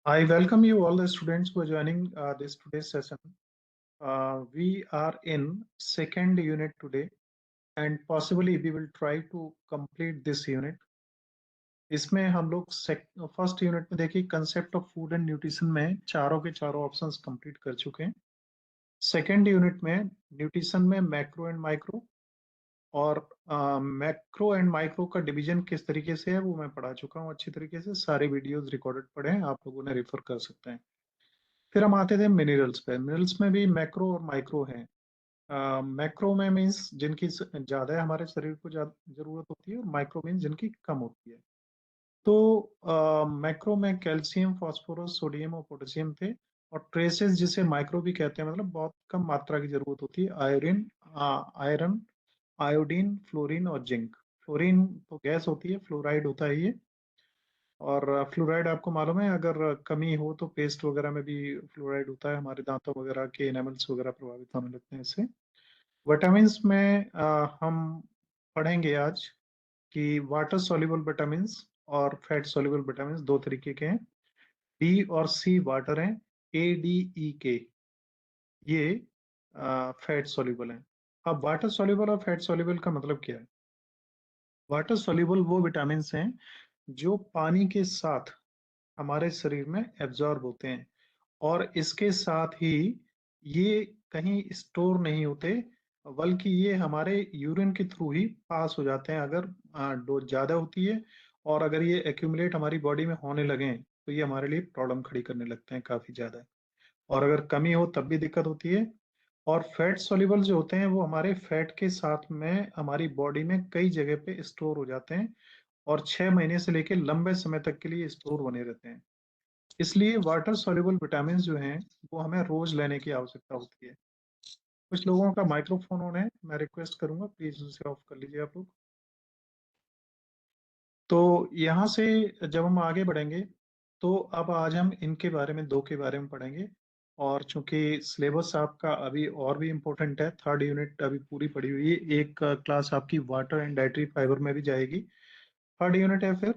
I welcome you all the students who are joining this today's session. We are in second unit today and possibly we will try to complete this unit. इसमें हम लोग first unit में देखिए concept of food and nutrition में चारों के चारों options complete कर चुके हैं। सेकेंड यूनिट में न्यूट्रिशन में मैक्रो एंड माइक्रो और मैक्रो एंड माइक्रो का डिवीजन किस तरीके से है वो मैं पढ़ा चुका हूँ अच्छी तरीके से। सारे वीडियोस रिकॉर्डेड पड़े हैं, आप लोगों ने रेफर कर सकते हैं। फिर हम आते थे मिनरल्स पे। मिनरल्स में भी मैक्रो और माइक्रो है। मैक्रो में मीन्स जिनकी ज्यादा है हमारे शरीर को जरूरत होती है, और माइक्रो मीन्स जिनकी कम होती है। तो मैक्रो में कैल्शियम, फास्फोरस, सोडियम और पोटेशियम थे। और ट्रेसेस जिसे माइक्रो भी कहते हैं, मतलब बहुत कम मात्रा की जरूरत होती है। आयरन, आयोडीन, फ्लोरीन और जिंक। फ्लोरीन तो गैस होती है, फ्लोराइड होता है ये। और फ्लोराइड आपको मालूम है, अगर कमी हो तो पेस्ट वगैरह में भी फ्लोराइड होता है, हमारे दांतों वगैरह के एनामल्स वगैरह प्रभावित होने लगते हैं इससे। विटामिन्स में हम पढ़ेंगे आज कि वाटर सॉल्युबल विटामिन्स और फैट सॉल्युबल विटामिन्स दो तरीके के हैं। डी और सी वाटर हैं, ए डी ई के ये फैट सॉल्युबल हैं। अब वाटर सॉल्युबल और फैट सॉल्युबल का मतलब क्या है? वाटर सॉल्युबल वो विटामिन्स हैं जो पानी के साथ हमारे शरीर में एब्जॉर्ब होते हैं, और इसके साथ ही ये कहीं स्टोर नहीं होते, बल्कि ये हमारे यूरिन के थ्रू ही पास हो जाते हैं अगर डोज ज़्यादा होती है। और अगर ये एक्यूमुलेट हमारी बॉडी में होने लगे तो ये हमारे लिए प्रॉब्लम खड़ी करने लगते हैं काफ़ी ज़्यादा। और अगर कमी हो तब भी दिक्कत होती है। और फैट सॉल्युबल जो होते हैं वो हमारे फैट के साथ में हमारी बॉडी में कई जगह पे स्टोर हो जाते हैं, और 6 महीने से लेकर लंबे समय तक के लिए स्टोर बने रहते हैं। इसलिए वाटर सॉल्युबल विटामिन जो हैं वो हमें रोज लेने की आवश्यकता होती है। कुछ लोगों का माइक्रोफोन ऑन है, मैं रिक्वेस्ट करूंगा प्लीज उसे ऑफ कर लीजिए आप लोग। तो यहाँ से जब हम आगे बढ़ेंगे तो अब आज हम इनके बारे में, दो के बारे में पढ़ेंगे। और चूंकि सिलेबस आपका अभी और भी इम्पोर्टेंट है, थर्ड यूनिट अभी पूरी पड़ी हुई है, एक क्लास आपकी वाटर एंड डाइटरी फाइबर में भी जाएगी। थर्ड यूनिट है फिर,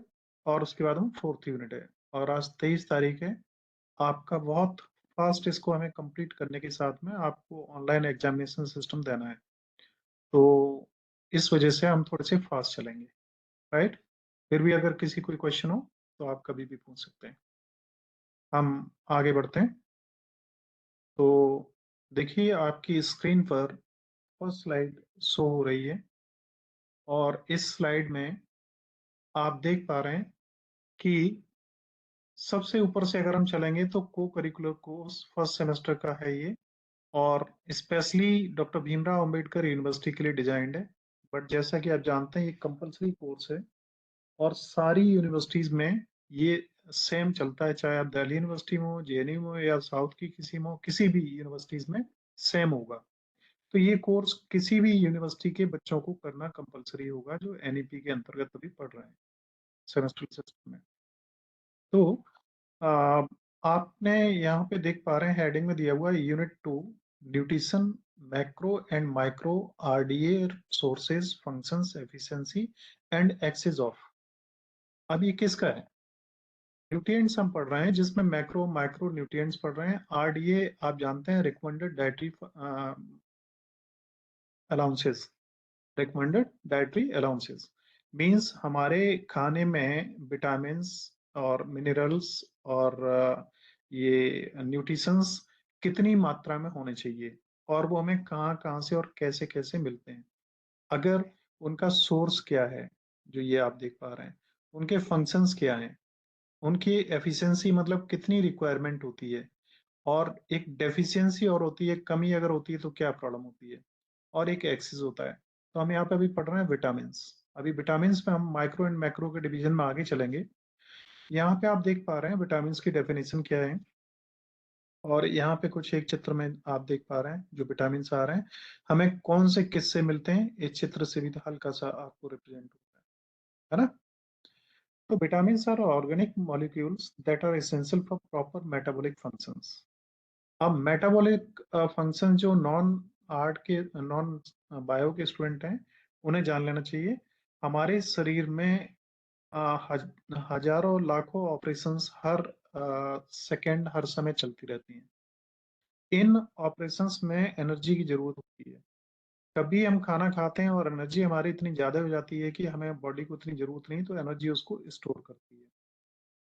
और उसके बाद हम फोर्थ यूनिट है। और आज 23 तारीख है आपका। बहुत फास्ट इसको हमें कंप्लीट करने के साथ में आपको ऑनलाइन एग्जामिनेशन सिस्टम देना है, तो इस वजह से हम थोड़े से फास्ट चलेंगे, राइट। फिर भी अगर किसी कोई क्वेश्चन हो तो आप कभी भी पूछ सकते हैं। हम आगे बढ़ते हैं। तो देखिए आपकी स्क्रीन पर फर्स्ट स्लाइड शो हो रही है, और इस स्लाइड में आप देख पा रहे हैं कि सबसे ऊपर से अगर हम चलेंगे तो को करिकुलर कोर्स फर्स्ट सेमेस्टर का है ये, और specially doctor Bhimrao Ambedkar university के लिए डिजाइंड है। बट जैसा कि आप जानते हैं ये कंपलसरी कोर्स है, और सारी यूनिवर्सिटीज में ये सेम चलता है, चाहे आप दिल्ली यूनिवर्सिटी में हो, जेएनयू में हो, या साउथ की किसी में हो, किसी भी यूनिवर्सिटीज में सेम होगा। तो ये कोर्स किसी भी यूनिवर्सिटी के बच्चों को करना कंपलसरी होगा जो एनईपी के अंतर्गत अभी पढ़ रहे हैं सेमेस्टर सिस्टम में। तो आ, आपने यहाँ पे देख पा रहे हैं हेडिंग में दिया हुआ है unit 2 nutrition, macro and micro RDA sources, functions, efficiency and access of. अब ये किसका है? न्यूट्रिएंट्स हम पढ़ रहे हैं जिसमें मैक्रो माइक्रो न्यूट्रिएंट्स पढ़ रहे हैं। आरडीए आप जानते हैं, recommended dietary allowances. Recommended dietary allowances means हमारे खाने में विटामिन्स और मिनरल्स और ये न्यूट्रिशंस कितनी मात्रा में होने चाहिए, और वो हमें कहाँ कहाँ से और कैसे कैसे मिलते हैं, अगर उनका सोर्स क्या है, जो ये आप देख पा रहे हैं, उनके फंक्शंस क्या हैं, उनकी एफिशिएंसी मतलब कितनी रिक्वायरमेंट होती है, और एक डेफिशिएंसी और होती है, कमी अगर होती है तो क्या प्रॉब्लम होती है, और एक एक्सेस होता है। तो हम यहाँ पे अभी पढ़ रहे हैं विटामिन्स। अभी विटामिन्स में हम माइक्रो एंड मैक्रो के डिवीजन में आगे चलेंगे। यहाँ पे आप देख पा रहे हैं विटामिन्स की डेफिनेशन क्या है, और यहाँ पे कुछ एक चित्र में आप देख पा रहे हैं जो विटामिन्स आ रहे हैं, हमें कौन से किससे मिलते हैं, इस चित्र से भी तो हल्का सा आपको रिप्रेजेंट होता है ना। तो vitamins are organic molecules that are essential for proper metabolic functions. अब मेटाबॉलिक फंक्शन जो नॉन आर्ट के, नॉन बायो के स्टूडेंट हैं, उन्हें जान लेना चाहिए। हमारे शरीर में हजारों लाखों ऑपरेशंस हर सेकंड हर समय चलती रहती हैं। इन ऑपरेशंस में एनर्जी की जरूरत होती है। कभी हम खाना खाते हैं और एनर्जी हमारी इतनी ज्यादा हो जाती है कि हमें बॉडी को इतनी जरूरत नहीं, तो एनर्जी उसको स्टोर करती है।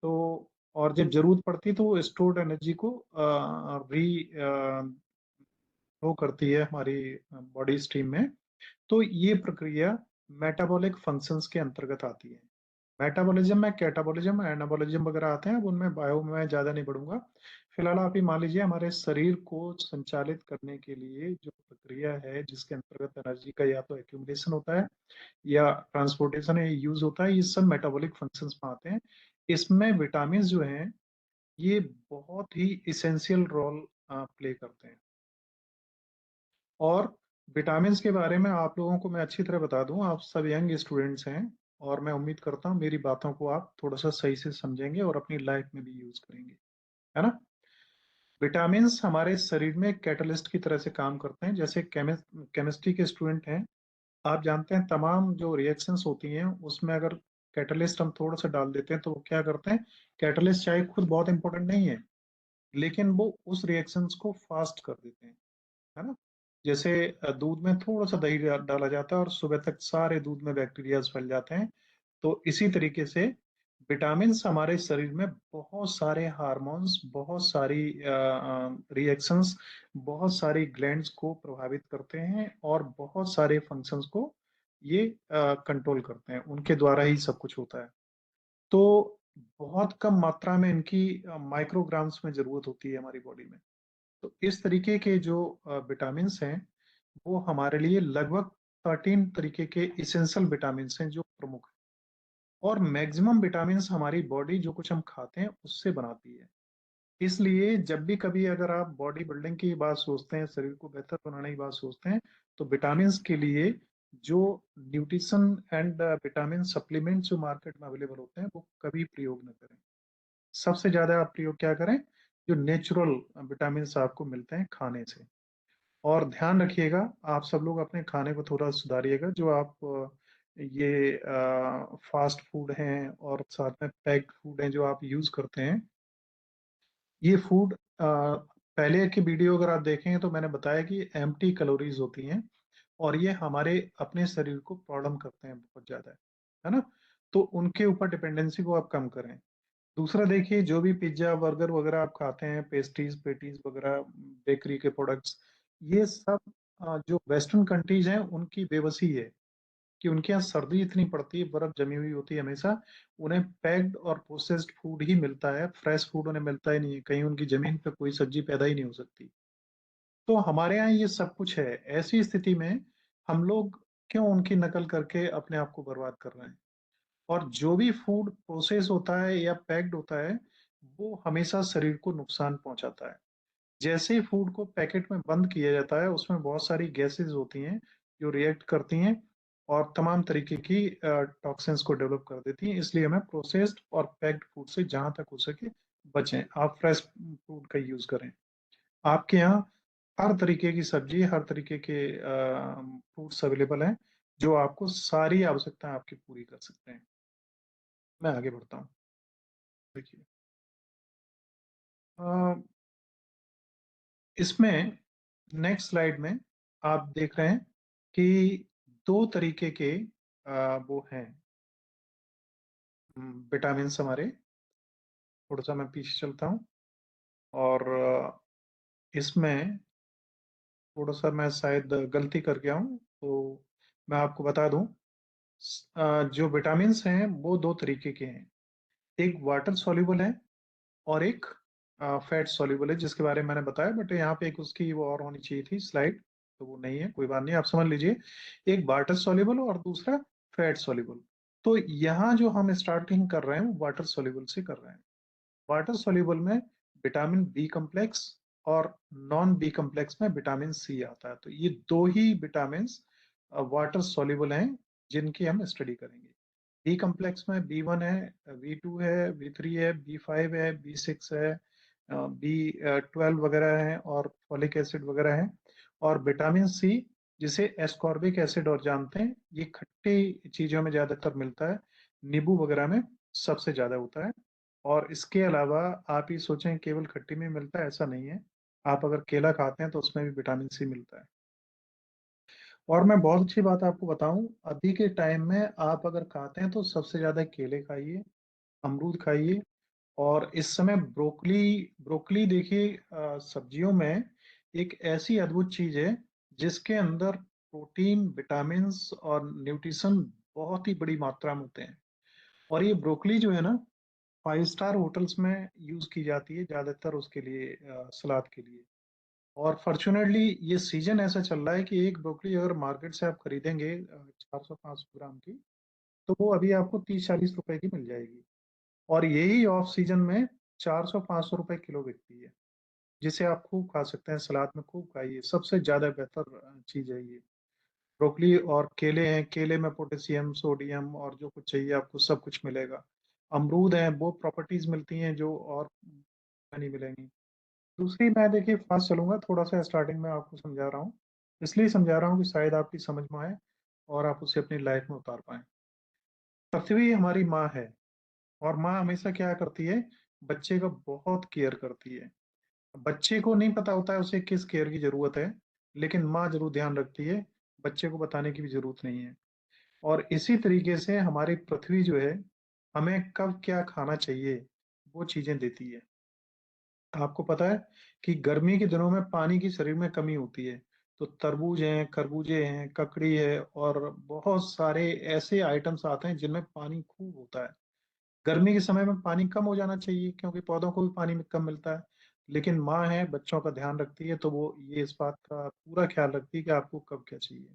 तो और जब जरूरत पड़ती है तो वो स्टोर्ड एनर्जी को री वो करती है हमारी बॉडी स्ट्रीम में। तो ये प्रक्रिया मेटाबॉलिक फंक्शंस के अंतर्गत आती है। मेटाबॉलिज्म में कैटाबॉलिज्म एनाबॉलिज्म वगैरह आते हैं, अब उनमें बायो में ज्यादा नहीं बढ़ूंगा। फिलहाल आप ही मान लीजिए, हमारे शरीर को संचालित करने के लिए जो प्रक्रिया है जिसके अंतर्गत एनर्जी का या तो एक्यूमुलेशन होता है या ट्रांसपोर्टेशन या यूज होता है, ये सब मेटाबॉलिक फंक्शंस में आते हैं। इसमें विटामिन जो हैं ये बहुत ही इसेंशियल रोल प्ले करते हैं। और विटामिन्स के बारे में आप लोगों को मैं अच्छी तरह बता दूं, आप सब यंग स्टूडेंट्स हैं और मैं उम्मीद करता हूं मेरी बातों को आप थोड़ा सा सही से समझेंगे और अपनी लाइफ में भी यूज करेंगे, है ना। विटामिन्स हमारे शरीर में कैटलिस्ट की तरह से काम करते हैं। जैसे केमिस्ट्री के स्टूडेंट हैं, आप जानते हैं तमाम जो रिएक्शंस होती हैं उसमें अगर कैटलिस्ट हम थोड़ा सा डाल देते हैं तो वो क्या करते हैं। कैटलिस्ट चाहे खुद बहुत इंपॉर्टेंट नहीं है, लेकिन वो उस रिएक्शंस को फास्ट कर देते हैं, है ना। जैसे दूध में थोड़ा सा दही डाला जाता है और सुबह तक सारे दूध में बैक्टीरिया फैल जाते हैं। तो इसी तरीके से विटामिन हमारे शरीर में बहुत सारे हार्मोन्स, बहुत सारी रिएक्शंस, बहुत सारी ग्लैंड्स को प्रभावित करते हैं और बहुत सारे फंक्शंस को ये कंट्रोल करते हैं। उनके द्वारा ही सब कुछ होता है। तो बहुत कम मात्रा में इनकी माइक्रोग्राम्स में जरूरत होती है हमारी बॉडी में। तो इस तरीके के जो विटामिन हैं वो हमारे लिए लगभग 13 तरीके के इसेंशियल विटामिन हैं जो प्रमुख हैं। और मैक्सिमम विटामिन हमारी बॉडी जो कुछ हम खाते हैं उससे बनाती है। इसलिए जब भी कभी अगर आप बॉडी बिल्डिंग की बात सोचते हैं, शरीर को बेहतर बनाने की बात सोचते हैं, तो विटामिन के लिए जो न्यूट्रिशन एंड विटामिन सप्लीमेंट्स जो मार्केट में अवेलेबल होते हैं वो कभी प्रयोग न करें। सबसे ज्यादा आप प्रयोग क्या करें, जो नेचुरल विटामिन आपको मिलते हैं खाने से। और ध्यान रखिएगा, आप सब लोग अपने खाने को थोड़ा सुधारिएगा। जो आप ये फास्ट फूड हैं और साथ में पैक्ड फूड हैं जो आप यूज करते हैं, ये फूड पहले की वीडियो अगर आप देखेंगे तो मैंने बताया कि एम्प्टी कैलोरीज होती हैं और ये हमारे अपने शरीर को प्रॉब्लम करते हैं बहुत ज्यादा, है ना। तो उनके ऊपर डिपेंडेंसी को आप कम करें। दूसरा देखिए, जो भी पिज्जा बर्गर वगैरह आप खाते हैं, पेस्ट्रीज पेटीज वगैरह, बेकरी के प्रोडक्ट्स, ये सब जो वेस्टर्न कंट्रीज हैं उनकी बेबसी है कि उनके यहाँ सर्दी इतनी पड़ती है, बर्फ जमी हुई होती है हमेशा। उन्हें पैक्ड और प्रोसेस्ड फूड ही मिलता है, फ्रेश फूड उन्हें मिलता ही नहीं है। कहीं उनकी जमीन पे कोई सब्जी पैदा ही नहीं हो सकती। तो हमारे यहाँ ये सब कुछ है। ऐसी स्थिति में हम लोग क्यों उनकी नकल करके अपने आप को बर्बाद कर रहे हैं। और जो भी फूड प्रोसेस होता है या पैक्ड होता है वो हमेशा शरीर को नुकसान पहुंचाता है। जैसे ही फूड को पैकेट में बंद किया जाता है उसमें बहुत सारी गैसेस होती हैं जो रिएक्ट करती हैं और तमाम तरीके की टॉक्सिन्स को डेवलप कर देती हैं। इसलिए हमें प्रोसेस्ड और पैक्ड फूड से जहां तक हो सके बचें। आप फ्रेश फूड का यूज करें। आपके यहाँ हर तरीके की सब्जी, हर तरीके के फ्रूट्स अवेलेबल हैं जो आपको सारी आवश्यकताएं आपकी पूरी कर सकते हैं। मैं आगे बढ़ता हूँ। देखिए, अ, इसमें नेक्स्ट स्लाइड में आप देख रहे हैं कि दो तरीके के वो हैं विटामिन हमारे। थोड़ा सा मैं पीछे चलता हूँ और इसमें थोड़ा सा मैं शायद गलती कर गया हूँ, तो मैं आपको बता दूं। जो विटामिन हैं वो दो तरीके के हैं। एक वाटर सॉल्युबल है और एक फैट सॉल्युबल है, जिसके बारे में मैंने बताया। बट यहाँ पे एक उसकी वो और होनी चाहिए थी स्लाइड, तो वो नहीं है, कोई बात नहीं, आप समझ लीजिए। एक वाटर सॉल्युबल और दूसरा फैट सॉल्युबल। तो यहाँ जो हम स्टार्टिंग कर रहे हैं वो वाटर सॉल्युबल से कर रहे हैं। वाटर सॉल्युबल में विटामिन बी कम्प्लेक्स और नॉन बी कम्प्लेक्स में विटामिन सी आता है। तो ये दो ही विटामिन वाटर सॉल्युबल हैं जिनकी हम स्टडी करेंगे। बी कम्प्लेक्स में B1 है, V2 है, V3 है, B5 है, B6 है, B12 वगैरह है और फॉलिक एसिड वगैरह है। और विटामिन सी, जिसे एस्कॉर्बिक एसिड और जानते हैं, ये खट्टी चीजों में ज्यादातर मिलता है। नींबू वगैरह में सबसे ज्यादा होता है। और इसके अलावा आप ये सोचें केवल खट्टी में मिलता है, ऐसा नहीं है। आप अगर केला खाते हैं तो उसमें भी विटामिन सी मिलता है। और मैं बहुत अच्छी बात आपको बताऊं, अभी के टाइम में आप अगर खाते हैं तो सबसे ज्यादा केले खाइए, अमरूद खाइए। और इस समय ब्रोकली, ब्रोकली देखिए सब्जियों में एक ऐसी अद्भुत चीज है जिसके अंदर प्रोटीन, विटामिन्स और न्यूट्रिशन बहुत ही बड़ी मात्रा में होते हैं। और ये ब्रोकली जो है ना, 5 स्टार होटल्स में यूज की जाती है ज्यादातर उसके लिए, सलाद के लिए। और फॉर्चुनेटली ये सीजन ऐसा चल रहा है कि एक ब्रोकली अगर मार्केट से आप खरीदेंगे 400-500 ग्राम की, तो वो अभी आपको 30-40 रुपए की मिल जाएगी। और यही ऑफ सीजन में 400-500 रुपए किलो बिकती है, जिसे आप खूब खा सकते हैं, सलाद में खूब खाइए। सबसे ज्यादा बेहतर चीज है ये ब्रोकली। और केले हैं, केले में पोटेशियम, सोडियम और जो कुछ चाहिए आपको सब कुछ मिलेगा। अमरूद हैं, वो प्रॉपर्टीज मिलती हैं जो और नहीं मिलेंगी। दूसरी, मैं देखिए फास्ट चलूंगा, थोड़ा सा स्टार्टिंग में आपको समझा रहा हूँ, इसलिए समझा रहा हूँ कि शायद आपकी समझ में आए और आप उसे अपनी लाइफ में उतार पाए। पृथ्वी हमारी माँ है, और माँ हमेशा क्या करती है, बच्चे का बहुत केयर करती है। बच्चे को नहीं पता होता है उसे किस केयर की जरूरत है, लेकिन माँ जरूर ध्यान रखती है। बच्चे को बताने की भी जरूरत नहीं है। और इसी तरीके से हमारी पृथ्वी जो है, हमें कब क्या खाना चाहिए वो चीजें देती है। आपको पता है कि गर्मी के दिनों में पानी की शरीर में कमी होती है, तो तरबूज हैं, खरबूजे हैं, ककड़ी है और बहुत सारे ऐसे आइटम्स आते हैं जिनमें पानी खूब होता है। गर्मी के समय में पानी कम हो जाना चाहिए क्योंकि पौधों को भी पानी में कम मिलता है। लेकिन माँ है, बच्चों का ध्यान रखती है, तो वो ये इस बात का पूरा ख्याल रखती है कि आपको कब क्या चाहिए।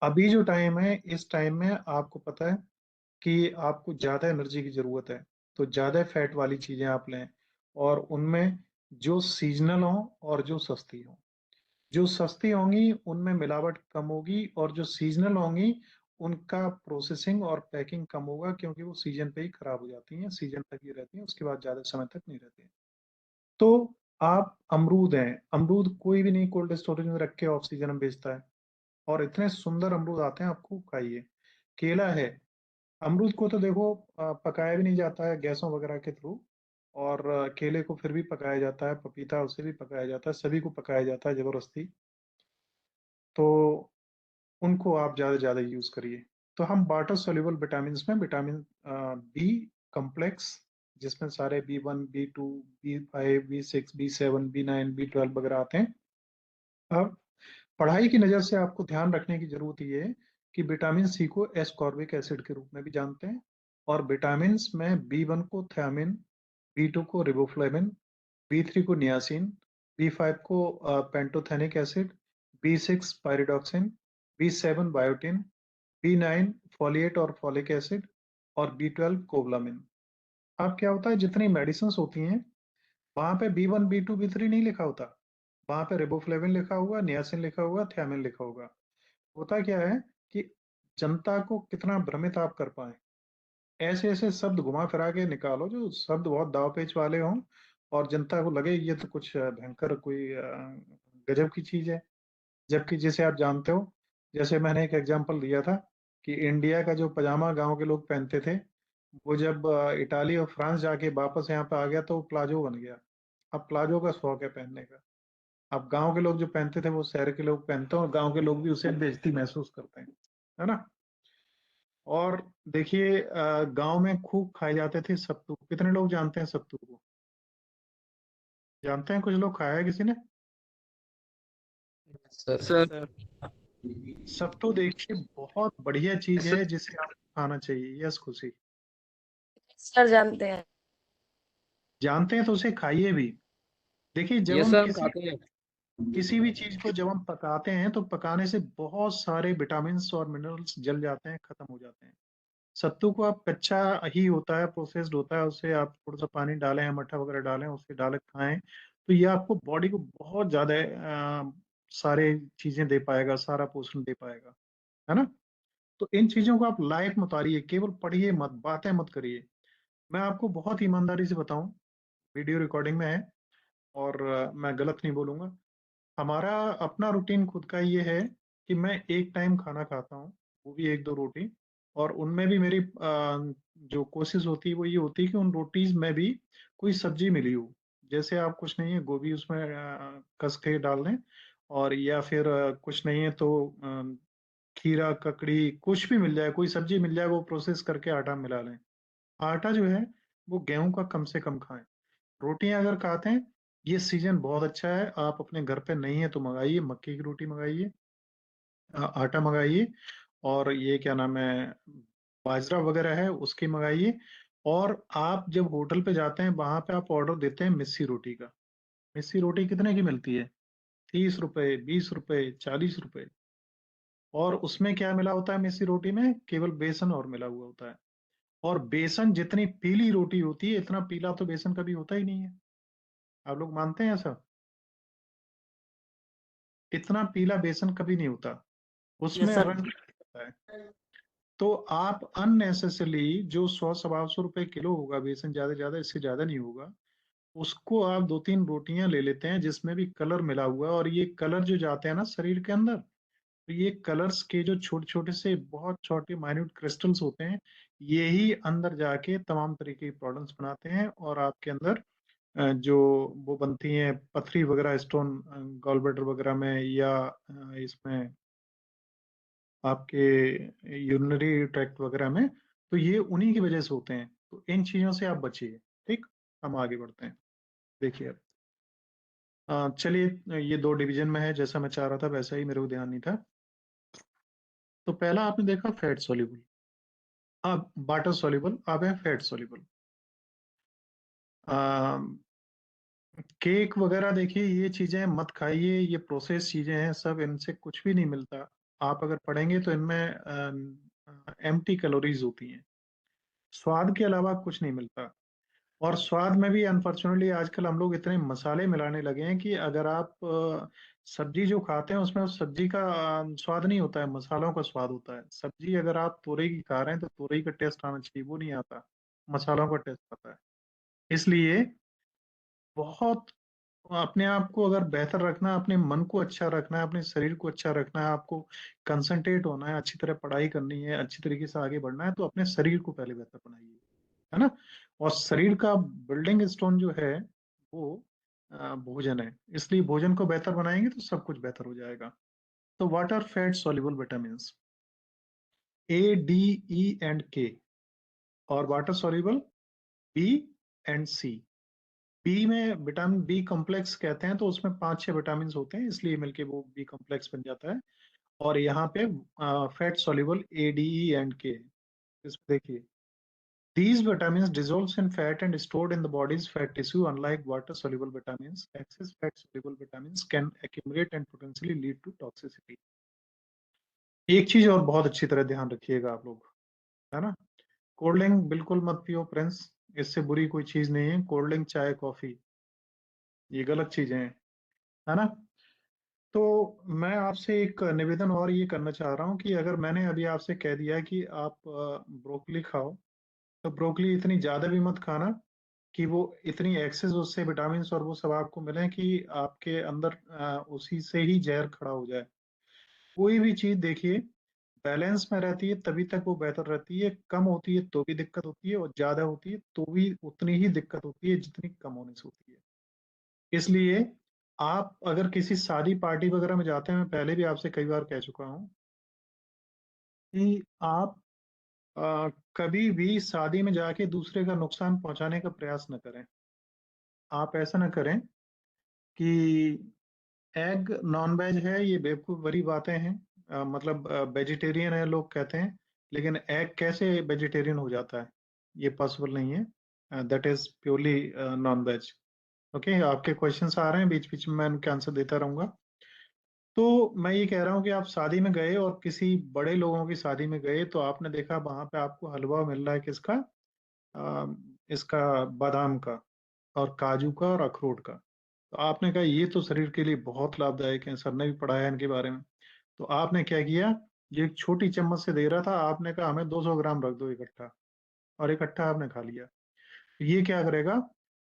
अभी जो टाइम है, इस टाइम में आपको पता है कि आपको ज्यादा एनर्जी की जरूरत है, तो ज्यादा फैट वाली चीजें आप लें। और उनमें जो सीजनल हो और जो सस्ती हो। जो सस्ती होंगी उनमें मिलावट कम होगी, और जो सीजनल होंगी उनका प्रोसेसिंग और पैकिंग कम होगा, क्योंकि वो सीजन पे ही खराब हो जाती हैं, सीजन तक ही रहती हैं, उसके बाद ज्यादा समय तक नहीं रहती हैं। तो आप, अमरूद हैं, अमरूद कोई भी नहीं कोल्ड स्टोरेज में रख के ऑफ सीजन में बेचता है, और इतने सुंदर अमरूद आते हैं, आप खूब खाइए। केला है, अमरूद को तो देखो पकाया भी नहीं जाता है गैसों वगैरह के थ्रू। और केले को फिर भी पकाया जाता है, पपीता उसे भी पकाया जाता है, सभी को पकाया जाता है जबरदस्ती। तो उनको आप ज़्यादा से ज़्यादा यूज़ करिए। तो हम वाटर सोल्यूबल विटामिन में विटामिन बी कम्प्लेक्स, जिसमें सारे B1, B2, B5, B6, B7, B9, B12 वगैरह आते हैं। अब पढ़ाई की नज़र से आपको ध्यान रखने की जरूरत ये है कि विटामिन सी को एस्कॉर्बिक एसिड के रूप में भी जानते हैं। और विटामिन में B1 को थायमिन, B2 को रिबोफ्लेविन, B3 को नियासिन, B5 को pantothenic acid, B6 pyridoxine, B7 biotin, B9 folate और फॉलिक एसिड, और B12 कोवलामिन। अब क्या होता है, जितनी मेडिसिन होती हैं वहां पे B1, B2, B3 नहीं लिखा होता। वहां पे रिबोफ्लेविन लिखा होगा, नियासिन लिखा होगा, थायमिन लिखा होगा। होता क्या है कि जनता को कितना भ्रमित आप कर पाए, ऐसे ऐसे शब्द घुमा फिरा के निकालो जो शब्द बहुत दाव पेच वाले हों, और जनता को लगे ये तो कुछ भयंकर कोई गजब की चीज है। जबकि जैसे आप जानते हो, जैसे मैंने एक एग्जांपल दिया था कि इंडिया का जो पजामा गांव के लोग पहनते थे, वो जब इटाली और फ्रांस जाके वापस यहाँ पे आ गया तो वो प्लाजो बन गया। अब प्लाजो का शौक है पहनने का। अब गांव के लोग जो पहनते थे वो शहर के लोग पहनते हैं, और गांव के लोग भी उसे बेइज्जती महसूस करते हैं, है ना। और देखिए गांव में खूब खाए जाते थे सत्तू। कितने लोग जानते हैं सत्तू को? जानते हैं, कुछ लोग खाया है किसी ने? सर। सर। सत्तू देखिए बहुत बढ़िया चीज है जिसे आप खाना चाहिए। यस खुशी, सर जानते हैं। जानते हैं तो उसे खाइए भी। देखिए जब ये हम सर हम किसी खाते हैं। किसी भी चीज को जब हम पकाते हैं तो पकाने से बहुत सारे विटामिन और मिनरल्स जल जाते हैं, खत्म हो जाते हैं। सत्तू को आप कच्चा ही होता है, प्रोसेस्ड होता है, उसे आप थोड़ा सा पानी डालें या मट्ठा वगैरह डालें, उसे डाल के खाएं, तो ये आपको बॉडी को बहुत ज्यादा सारे चीजें दे पाएगा, सारा पोषण दे पाएगा, है ना। तो इन चीजों को आप लाइफ में उतारिए, केवल पढ़िए मत, बातें मत करिए। मैं आपको बहुत ईमानदारी से बताऊं, वीडियो रिकॉर्डिंग में है, और मैं गलत नहीं बोलूंगा। हमारा अपना रूटीन खुद का ये है कि मैं एक टाइम खाना खाता हूँ, वो भी 1-2 रोटी। और उनमें भी मेरी जो कोशिश होती है वो ये होती है कि उन रोटीज में भी कोई सब्जी मिली हो। जैसे आप कुछ नहीं है गोभी उसमें कस के डाल दें, और या फिर कुछ नहीं है तो खीरा ककड़ी कुछ भी मिल जाए, कोई सब्जी मिल जाए, वो प्रोसेस करके आटा मिला लें। आटा जो है वो गेहूं का कम से कम खाएं। रोटियां अगर खाते हैं, ये सीजन बहुत अच्छा है, आप अपने घर पे नहीं है तो मंगाइए, मक्की की रोटी मंगाइए, आटा मंगाइए, और ये क्या नाम है, बाजरा वगैरह है उसकी मंगाइए। और आप जब होटल पे जाते हैं वहां पे आप ऑर्डर देते हैं मिस्सी रोटी का। मिस्सी रोटी कितने की मिलती है? 30 रुपए, 20 रुपए, 40 रुपए। और उसमें क्या मिला होता है मिस्सी रोटी में? केवल बेसन और मिला हुआ होता है। और बेसन जितनी पीली रोटी होती है, इतना पीला तो बेसन कभी होता ही नहीं है। आप लोग मानते हैं ऐसा? इतना पीला बेसन कभी नहीं होता, यस उसमें सर। रंग होता है। तो आप अननेसेसरली जो 100 सवा 100 रुपए किलो होगा बेसन, ज्यादा ज्यादा इससे ज्यादा नहीं होगा, उसको आप 2 3 रोटियां ले लेते हैं जिसमें भी कलर मिला हुआ है। और ये कलर जो जाते हैं ना शरीर के अंदर, तो ये कलर्स के जो छोटे छोटे से बहुत छोटे माइन्यूट क्रिस्टल्स होते हैं, ये ही अंदर जाके तमाम तरीके की प्रॉब्लम्स बनाते हैं। और आपके अंदर जो वो बनती हैं पथरी वगैरह, स्टोन गॉल ब्लैडर वगैरह में, या इसमें आपके यूरिनरी ट्रैक्ट वगैरह में, तो ये उन्हीं की वजह से होते हैं। तो इन चीजों से आप बचिए। ठीक, हम आगे बढ़ते हैं। देखिए अब चलिए, ये 2 डिवीजन में है, जैसा मैं चाह रहा था वैसा ही, मेरे को ध्यान नहीं था। तो पहला आपने देखा फैट सॉल्युबल, अब वाटर सॉल्युबल, अब है फैट सॉल्युबल। केक वगैरह देखिए, ये चीजें मत खाइए, ये प्रोसेस चीजें हैं सब, इनसे कुछ भी नहीं मिलता। आप अगर पढ़ेंगे तो इनमें एम्प्टी कैलोरीज होती हैं, स्वाद के अलावा कुछ नहीं मिलता। और स्वाद में भी अनफॉर्चुनेटली आजकल हम लोग इतने मसाले मिलाने लगे हैं कि अगर आप सब्जी जो खाते हैं उसमें उस सब्जी का स्वाद नहीं होता है, मसालों का स्वाद होता है। सब्जी अगर आप तोरई की खा रहे हैं तो तोरई का टेस्ट आना चाहिए, वो नहीं आता, मसालों का टेस्ट आता है। इसलिए बहुत अपने आप को अगर बेहतर रखना है, अपने मन को अच्छा रखना है, अपने शरीर को अच्छा रखना है, आपको कंसंट्रेट होना है, अच्छी तरह पढ़ाई करनी है, अच्छी तरीके से आगे बढ़ना है, तो अपने शरीर को पहले बेहतर बनाइए, है ना। और शरीर का बिल्डिंग स्टोन जो है वो भोजन है। इसलिए भोजन को बेहतर बनाएंगे तो सब कुछ बेहतर हो जाएगा। तो what are fat soluble vitamin? A, D, E and K. और water soluble B and C. B में विटामिन बी कॉम्प्लेक्स कहते हैं, तो उसमें 5 6 विटामिन होते हैं, इसलिए मिलके वो बी कॉम्प्लेक्स बन जाता है। और यहाँ पे fat soluble A, D, E and के। इसमें देखिए, these vitamins dissolves in fat and stored in the body's fat tissue. Unlike water-soluble vitamins, excess fat-soluble vitamins can accumulate and potentially lead to toxicity. एक चीज और बहुत अच्छी तरह ध्यान रखिएगा आप लोग, है ना। कोल्ड ड्रिंक बिल्कुल मत पियो फ्रेंड्स, इससे बुरी कोई चीज नहीं है। कोल्ड ड्रिंक, चाय, कॉफी, ये गलत चीजें हैं, है ना। तो मैं आपसे एक निवेदन और ये करना चाह रहा हूँ कि अगर मैंने अभी आपसे कह दिया कि आप ब्रोकली खाओ, तो ब्रोकली इतनी ज्यादा भी मत खाना कि वो इतनी एक्सेस उससे विटामिन और वो सब आपको मिले कि आपके अंदर उसी से ही जहर खड़ा हो जाए। कोई भी चीज देखिए, बैलेंस में रहती है तभी तक वो बेहतर रहती है। कम होती है तो भी दिक्कत होती है, और ज्यादा होती है तो भी उतनी ही दिक्कत होती है जितनी कम होने से होती है। इसलिए आप अगर किसी शादी पार्टी वगैरह में जाते हैं, मैं पहले भी आपसे कई बार कह चुका हूँ कि आप कभी भी शादी में जाके दूसरे का नुकसान पहुंचाने का प्रयास न करें। आप ऐसा न करें कि एग नॉन वेज है, ये बेवकूफ़ भरी बातें हैं। मतलब वेजिटेरियन है लोग कहते हैं, लेकिन एग कैसे वेजिटेरियन हो जाता है? ये पॉसिबल नहीं है। That is purely non veg. Okay, आपके क्वेश्चंस आ रहे हैं, बीच बीच में मैं उनके आंसर देता रहूंगा। तो मैं ये कह रहा हूँ कि आप शादी में गए और किसी बड़े लोगों की शादी में गए, तो आपने देखा वहां पे आपको हलवा मिल रहा है किसका? अ, इसका बादाम का, और काजू का, और अखरोट का। तो आपने कहा ये तो शरीर के लिए बहुत लाभदायक है, सर ने भी पढ़ाया है इनके बारे में। तो आपने क्या किया? ये एक छोटी चम्मच से दे रहा था, आपने कहा हमें 200 ग्राम रख दो इकट्ठा, और इकट्ठा आपने खा लिया। ये क्या करेगा?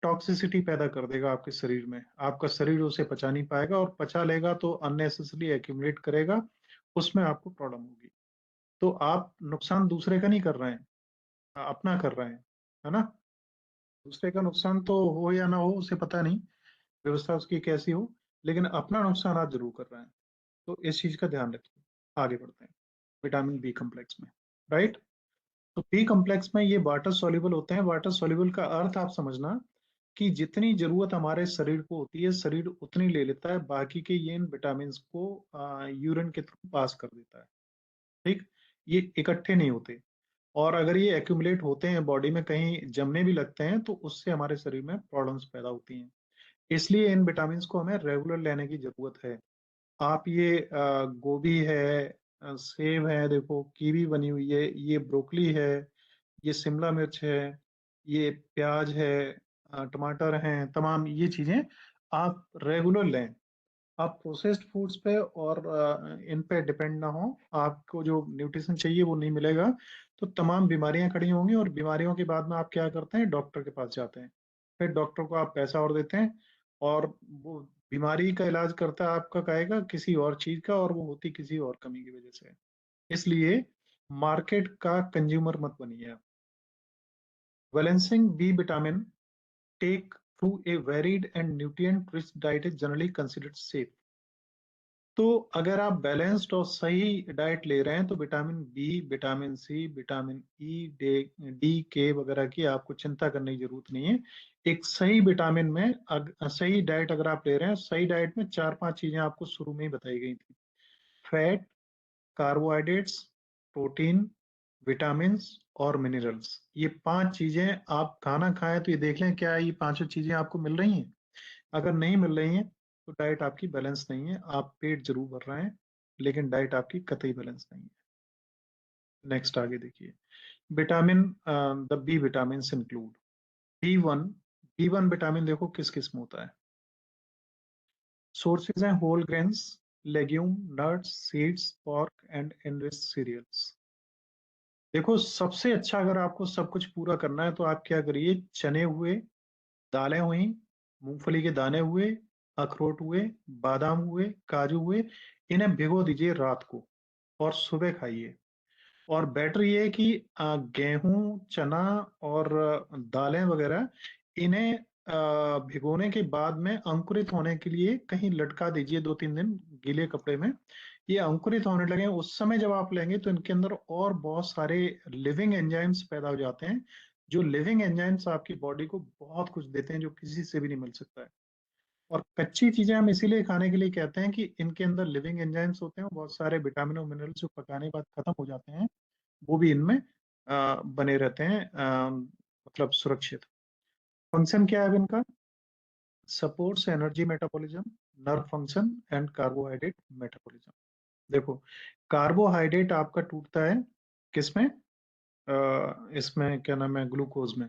टॉक्सिसिटी पैदा कर देगा आपके शरीर में, आपका शरीर उसे पचा नहीं पाएगा, और पचा लेगा तो अननेसेसरी एक्यूमुलेट करेगा, उसमें आपको प्रॉब्लम होगी। तो आप नुकसान दूसरे का नहीं कर रहे हैं, अपना कर रहे हैं, है ना? दूसरे का नुकसान तो हो या ना हो उसे पता नहीं, व्यवस्था उसकी कैसी हो, लेकिन अपना नुकसान आप जरूर कर रहे हैं। तो इस चीज का ध्यान रखिए। आगे बढ़ते हैं विटामिन बी कम्प्लेक्स में। राइट। तो बी कम्प्लेक्स में ये वाटर सॉल्युबल होते हैं। वाटर सॉल्युबल का अर्थ आप समझना कि जितनी जरूरत हमारे शरीर को होती है शरीर उतनी ले लेता है, बाकी के ये इन विटामिन को यूरिन के थ्रू पास कर देता है। ठीक। ये इकट्ठे नहीं होते, और अगर ये एक्यूमुलेट होते हैं बॉडी में, कहीं जमने भी लगते हैं, तो उससे हमारे शरीर में प्रॉब्लम्स पैदा होती हैं। इसलिए इन विटामिन को हमें रेगुलर लेने की जरूरत है। आप ये गोभी है, सेब है, देखो कीवी बनी हुई है, ये ब्रोकली है, ये शिमला मिर्च है, ये प्याज है, टमाटर हैं, तमाम ये चीजें आप रेगुलर लें। आप प्रोसेस्ड फूड्स पे और इन पे डिपेंड ना हो, आपको जो न्यूट्रिशन चाहिए वो नहीं मिलेगा, तो तमाम बीमारियां खड़ी होंगी, और बीमारियों के बाद में आप क्या करते हैं, डॉक्टर के पास जाते हैं। फिर डॉक्टर को आप पैसा और देते हैं, और वो बीमारी का इलाज करता है आपका कहेगा किसी और चीज का, और वो होती किसी और कमी की वजह से। इसलिए मार्केट का कंज्यूमर मत बनिए। Balancing B vitamin take through a varied and nutrient-rich diet is generally considered safe। तो अगर आप बैलेंस्ड और सही डाइट ले रहे हैं तो vitamin B, vitamin C, vitamin E, D K वगैरह की आपको चिंता करने की जरूरत नहीं है। एक सही विटामिन में सही डाइट अगर आप ले रहे हैं, सही डाइट में चार पांच चीजें आपको शुरू में ही बताई गई थी। फैट, कार्बोहाइड्रेट्स, प्रोटीन, विटामिन्स और मिनरल्स, ये पांच चीजें आप खाना खाएं तो ये देख लें क्या ये पांचों चीजें आपको मिल रही हैं। अगर नहीं मिल रही हैं तो डाइट आपकी बैलेंस नहीं है। आप पेट जरूर भर रहे हैं, लेकिन डाइट आपकी कतई बैलेंस नहीं है। नेक्स्ट आगे देखिए। Vitamin, the B vitamin include B 1। B 1 vitamin देखो किस किस में होता है। सोर्सेज हैं whole grains, legume, nuts, seeds, pork and enriched cereals. देखो सबसे अच्छा, अगर आपको सब कुछ पूरा करना है तो आप क्या करिए, चने हुए, दालें हुई, मूंगफली के दाने हुए, अखरोट हुए, बादाम हुए, काजू हुए, इन्हें भिगो दीजिए रात को और सुबह खाइए। और बेटर ये है कि गेहूं, चना और दालें वगैरह, इन्हें भिगोने के बाद में अंकुरित होने के लिए कहीं लटका दीजिए 2-3 दिन गीले कपड़े में। ये अंकुरित होने लगे उस समय जब आप लेंगे तो इनके अंदर और बहुत सारे लिविंग एंजाइम्स पैदा हो जाते हैं। जो लिविंग एंजाइम्स आपकी बॉडी को बहुत कुछ देते हैं जो किसी से भी नहीं मिल सकता है। और कच्ची चीजें हम इसीलिए खाने के लिए कहते हैं कि इनके अंदर लिविंग एंजाइम्स होते हैं, बहुत सारे विटामिन और मिनरल्स जो पकाने के बाद खत्म हो जाते हैं वो भी इनमें बने रहते हैं, मतलब सुरक्षित। फंक्शन क्या है अब इनका? Supports energy metabolism, nerve function and carbohydrate metabolism. देखो कार्बोहाइड्रेट आपका टूटता है किसमें, इसमें क्या नाम है, ग्लूकोज में।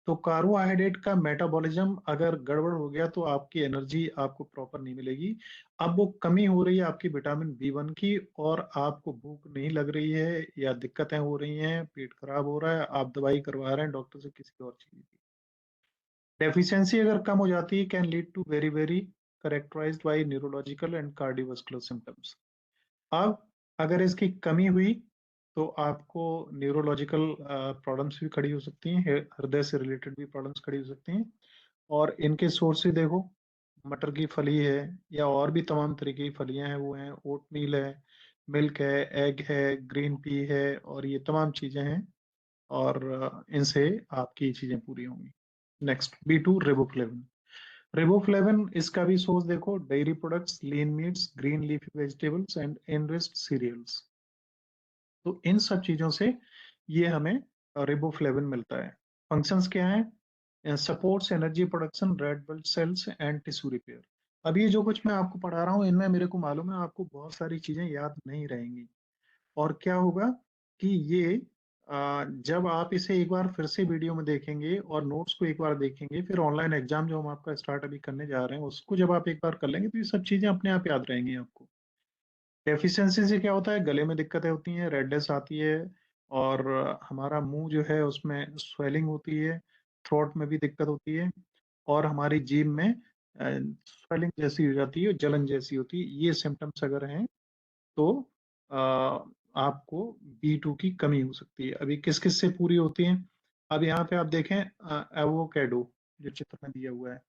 तो कार्बोहाइड्रेट का मेटाबॉलिज्म अगर गड़बड़ हो गया तो आपकी एनर्जी आपको प्रॉपर नहीं मिलेगी। अब वो कमी हो रही है आपकी विटामिन बी 1 की, और आपको भूख नहीं लग रही है या दिक्कतें हो रही हैं, पेट खराब हो रहा है, आप दवाई करवा रहे हैं डॉक्टर से किसी और चीज की। डेफिशिएंसी अगर कम हो जाती है can lead to very very characterised by neurological and cardiovascular symptoms. अब अगर इसकी कमी हुई तो आपको न्यूरोलॉजिकल प्रॉब्लम्स भी खड़ी हो सकती हैं, हृदय से रिलेटेड भी प्रॉब्लम्स खड़ी हो सकती हैं। और इनके सोर्सेज देखो, मटर की फली है या और भी तमाम तरीके की फलियां हैं, वो हैं ओटमील है, मिल्क है, एग है, ग्रीन पी है, और ये तमाम चीजें हैं। और इनसे आपकी ये चीजें पूरी होंगी। Next B 2 riboflavin. रिबोफ्लेविन इसका भी सोर्स देखो, dairy products, lean meats, green leafy vegetables and enriched cereals. तो इन सब चीजों से ये हमें रिबोफ्लेविन मिलता है। फंक्शंस क्या है? Supports energy production, red blood cells and tissue repair. अब ये जो कुछ मैं आपको पढ़ा रहा हूँ इनमें मेरे को मालूम है आपको बहुत सारी चीजें याद नहीं रहेंगी। और क्या होगा कि ये जब आप इसे एक बार फिर से वीडियो में देखेंगे और नोट्स को एक बार देखेंगे, फिर ऑनलाइन एग्जाम जो हम आपका स्टार्ट अभी करने जा रहे हैं उसको जब आप एक बार कर लेंगे तो ये सब चीजें अपने आप याद रहेंगी आपको। डेफिशिएंसी से क्या होता है, गले में दिक्कतें होती हैं, रेडनेस आती है, और हमारा मुंह जो है उसमें स्वेलिंग होती है, थ्रोट में भी दिक्कत होती है, और हमारी जीभ में स्वेलिंग जैसी हो जाती है, जलन जैसी होती है। ये सिम्टम्स अगर हैं तो आपको B2 की कमी हो सकती है। अभी किस किस से पूरी होती है? अब यहाँ पे आप देखें एवोकेडो जो चित्र में दिया हुआ है।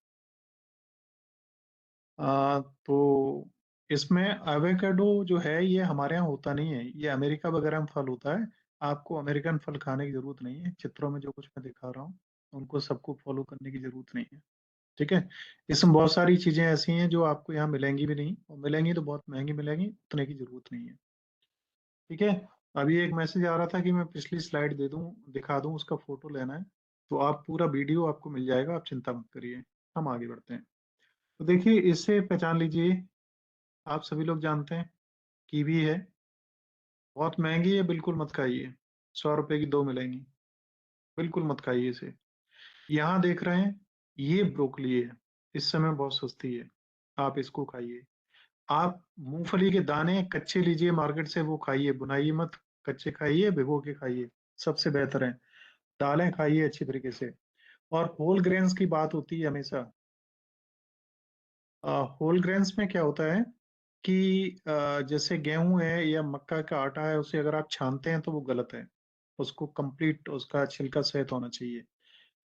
तो इसमें एवोकेडो जो है ये हमारे यहाँ होता नहीं है, ये अमेरिका वगैरह में फल होता है। आपको अमेरिकन फल खाने की जरूरत नहीं है। चित्रों में जो कुछ मैं दिखा रहा हूँ उनको सबको फॉलो करने की जरूरत नहीं है। ठीक है। इसमें बहुत सारी चीजें ऐसी हैं जो आपको यहाँ मिलेंगी भी नहीं, और मिलेंगी तो बहुत महंगी मिलेंगी, उतने की जरूरत नहीं है। ठीक है। अभी एक मैसेज आ रहा था कि मैं पिछली स्लाइड दे दूं, दिखा दूं, उसका फोटो लेना है। तो आप पूरा वीडियो आपको मिल जाएगा, आप चिंता मत करिए। हम आगे बढ़ते हैं। तो देखिए इससे पहचान लीजिए, आप सभी लोग जानते हैं कीवी है, बहुत महंगी है, बिल्कुल मत खाइए। 100 रुपए की 2 मिलेंगी, बिल्कुल मत खाइए इसे। यहाँ देख रहे हैं ये ब्रोकली है, इस समय बहुत सस्ती है, आप इसको खाइए। आप मूंगफली के दाने कच्चे लीजिए मार्केट से, वो खाइए, बुनाइए मत, कच्चे खाइए, भिगो के खाइए, सबसे बेहतर है। दालें खाइए अच्छी तरीके से। और होल ग्रेन्स की बात होती है हमेशा। होल ग्रेन्स में क्या होता है कि जैसे गेहूं है या मक्का का आटा है, उसे अगर आप छानते हैं तो वो गलत है। उसको कंप्लीट उसका छिलका सहित होना चाहिए।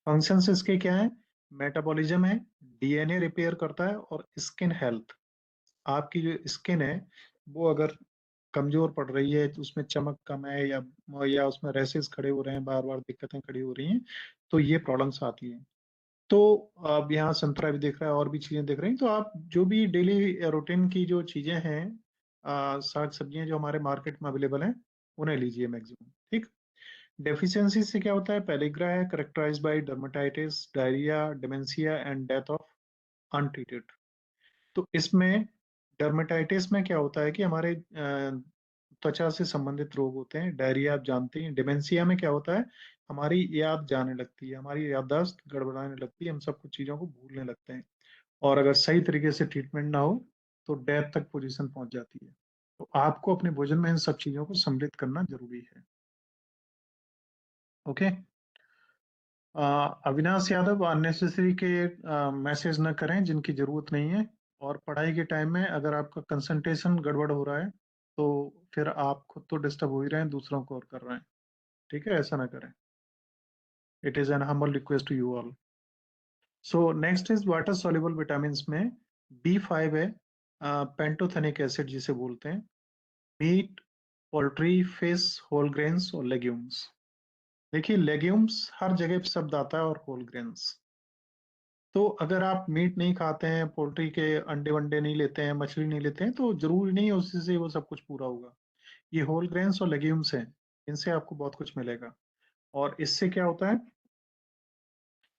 फंक्शंस इसके क्या है? मेटाबॉलिज्म है, डीएनए रिपेयर करता है, और स्किन हेल्थ। आपकी जो स्किन है वो अगर कमजोर पड़ रही है, तो उसमें चमक कम है, या उसमें रैसेस खड़े हो रहे हैं, बार बार दिक्कतें खड़ी हो रही हैं, तो ये प्रॉब्लम्स आती हैं। तो अब यहाँ संतरा भी दिख रहा है, और भी चीजें दिख रही हैं। तो आप जो भी डेली रूटीन की जो चीजें हैं, साग सब्जियां जो हमारे मार्केट में अवेलेबल हैं, उन्हें लीजिए मैक्सिमम। ठीक। डेफिशिएंसी से क्या होता है? पेलिग्रा है, characterised by dermatitis, diarrhoea, dementia and death of untreated. तो इसमें डर्मेटाइटिस में क्या होता है कि हमारे त्वचा से संबंधित रोग होते हैं। डायरिया आप जानते हैं। डिमेंशिया में क्या होता है? हमारी याद जाने लगती है, हमारी याददाश्त गड़बड़ाने लगती है, हम सब कुछ चीजों को भूलने लगते हैं। और अगर सही तरीके से ट्रीटमेंट ना हो तो डेथ तक पोजीशन पहुंच जाती है। तो आपको अपने भोजन में इन सब चीजों को सम्मिलित करना जरूरी है। ओके। अविनाश यादव, अननेसेसरी के मैसेज न करें जिनकी जरूरत नहीं है। और पढ़ाई के टाइम में अगर आपका कंसंट्रेशन गड़बड़ हो रहा है तो फिर आप खुद तो डिस्टर्ब हो ही रहे हैं, दूसरों को और कर रहे हैं। ठीक है, ऐसा ना करें। It is an humble request to you all. So next is water soluble vitamin में B5 है, पेंटोथेनिक एसिड जिसे बोलते हैं। Meat, poultry, fish, whole grains और लेग्यूम्स। देखिए लेग्यूम्स हर जगह पे शब्द आता है, और होल ग्रेन्स। तो अगर आप मीट नहीं खाते हैं, पोल्ट्री के अंडे वंडे नहीं लेते हैं, मछली नहीं लेते हैं, तो जरूरी नहीं है उसी से वो सब कुछ पूरा होगा। ये होल ग्रेन्स और लेग्यूम्स हैं, इनसे आपको बहुत कुछ मिलेगा। और इससे क्या होता है?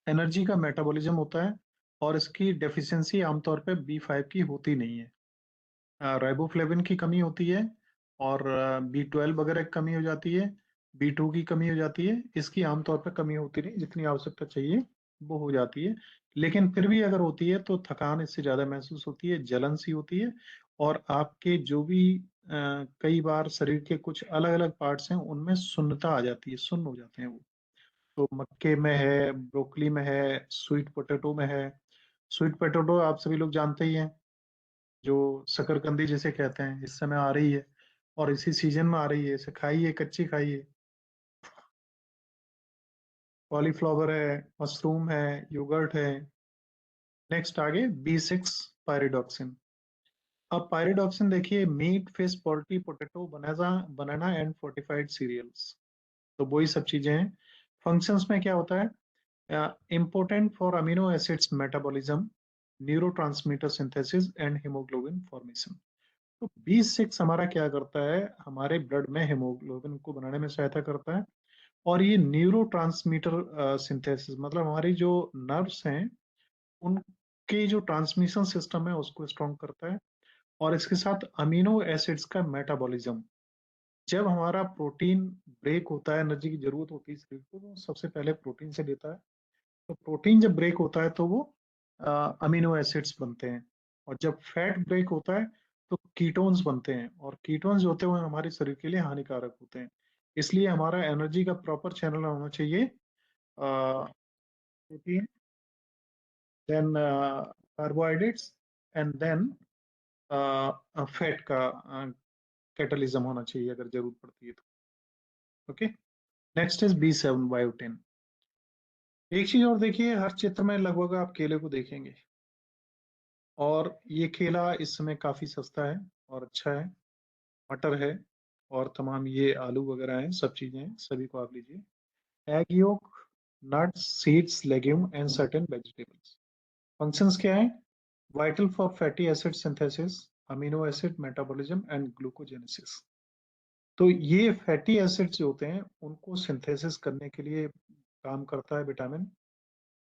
एनर्जी का मेटाबॉलिज्म होता है। और इसकी डेफिशिएंसी आमतौर पे B5 की होती नहीं है। राइबोफ्लेविन की कमी होती है, और B12 वगैरह की कमी हो जाती है, B2 की कमी हो जाती है। इसकी आमतौर पर कमी होती नहीं, जितनी आवश्यकता चाहिए वो हो जाती है। लेकिन फिर भी अगर होती है तो थकान इससे ज्यादा महसूस होती है, जलन सी होती है। और आपके जो भी कई बार शरीर के कुछ अलग अलग पार्ट्स हैं उनमें सुन्नता आ जाती है, सुन्न हो जाते हैं वो। तो मक्के में है, ब्रोकली में है, स्वीट पोटैटो में है। स्वीट पोटैटो आप सभी लोग जानते ही हैं, जो शकरकंदी जिसे कहते हैं, इस समय आ रही है, और इसी सीजन में आ रही है। इसे खाइए, कच्ची खाइए। कॉलीफ्लावर है, मशरूम है, योगर्ट है। नेक्स्ट आगे B6 पायरिडॉक्सिन। अब पायरिडॉक्सिन देखिए, meat, fish, poultry, potato, banana banana and fortified cereals. तो वही सब चीजें हैं। फंक्शंस में क्या होता है? Important for amino acids metabolism, neurotransmitter synthesis and haemoglobin formation. तो B6 हमारा क्या करता है? हमारे ब्लड में हेमोग्लोबिन को बनाने में सहायता करता है। और ये न्यूरो ट्रांसमीटर सिंथेसिस, मतलब हमारी जो नर्व्स हैं उनके जो ट्रांसमिशन सिस्टम है उसको स्ट्रॉन्ग करता है। और इसके साथ अमीनो एसिड्स का मेटाबॉलिज्म। जब हमारा प्रोटीन ब्रेक होता है, एनर्जी की जरूरत होती है शरीर को, तो सबसे पहले प्रोटीन से लेता है। तो प्रोटीन जब ब्रेक होता है तो वो अमीनो एसिड्स बनते हैं। और जब फैट ब्रेक होता है तो कीटोन्स बनते हैं, और कीटोन्स जो होते हैं वो हमारे शरीर के लिए हानिकारक होते हैं। इसलिए हमारा एनर्जी का प्रॉपर चैनल होना चाहिए, protein, then carbohydrates, and then fat का कैटलिज्म होना चाहिए अगर जरूरत पड़ती है तो। Okay, next is B7 biotin. एक चीज और देखिए, हर चित्र में लगभग आप केले को देखेंगे, और ये केला इस समय काफी सस्ता है और अच्छा है। मटर है और तमाम ये आलू वगैरह हैं, सब चीजें हैं, सभी को आप लीजिए। Egg yolk, nuts, seeds, legume and certain vegetables. Functions क्या है? Vital for fatty acid synthesis, amino acid metabolism and glucogenesis. तो ये फैटी एसिड्स जो होते हैं उनको सिंथेसिस करने के लिए काम करता है विटामिन,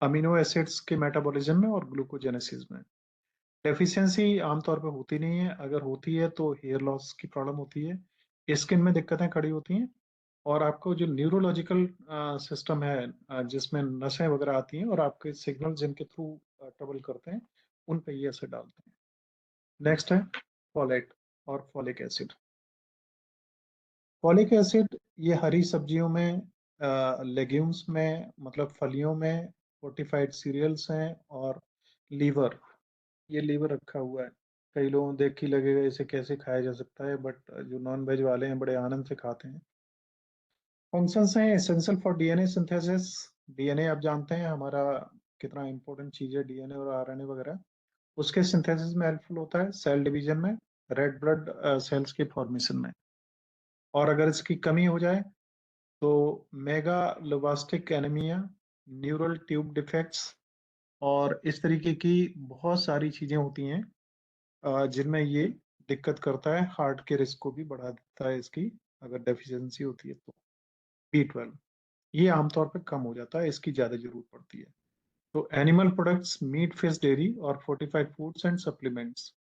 अमीनो एसिड्स के मेटाबॉलिज्म में और ग्लूकोजेनेसिस में। डेफिशिएंसी आमतौर पर होती नहीं है, अगर होती है तो हेयर लॉस की प्रॉब्लम होती है, स्किन में दिक्कतें खड़ी होती हैं, और आपको जो न्यूरोलॉजिकल सिस्टम है, जिसमें नसें वगैरह आती हैं और आपके सिग्नल जिनके थ्रू ट्रेवल करते हैं, उन पे ये असर डालते हैं। नेक्स्ट है फॉलेट और फॉलिक एसिड। फॉलिक एसिड ये हरी सब्जियों में, लेग्यूम्स में, मतलब फलियों में, फोर्टिफाइड सीरियल्स हैं, और लीवर, ये लीवर रखा हुआ है। कई लोगों को देख के लगेगा इसे कैसे खाया जा सकता है, बट जो नॉन वेज वाले हैं बड़े आनंद से खाते हैं। फंक्शंस हैं essential for DNA synthesis. DNA आप जानते हैं हमारा कितना इंपॉर्टेंट चीज है, डीएनए और आरएनए वगैरह, उसके सिंथेसिस में हेल्पफुल होता है, सेल डिवीजन में, रेड ब्लड सेल्स के फॉर्मेशन में। और अगर इसकी कमी हो जाए तो megaloblastic anaemia, neural tube defects, और इस तरीके की बहुत सारी चीजें होती हैं जिनमें ये दिक्कत करता है, हार्ट के रिस्क को भी बढ़ा देता है इसकी, अगर डेफिशिएंसी होती है तो। B12 ये आमतौर पर कम हो जाता है, इसकी ज्यादा जरूरत पड़ती है। तो animal products, meat, fish, dairy और फोर्टिफाइड फूड्स एंड सप्लीमेंट्स,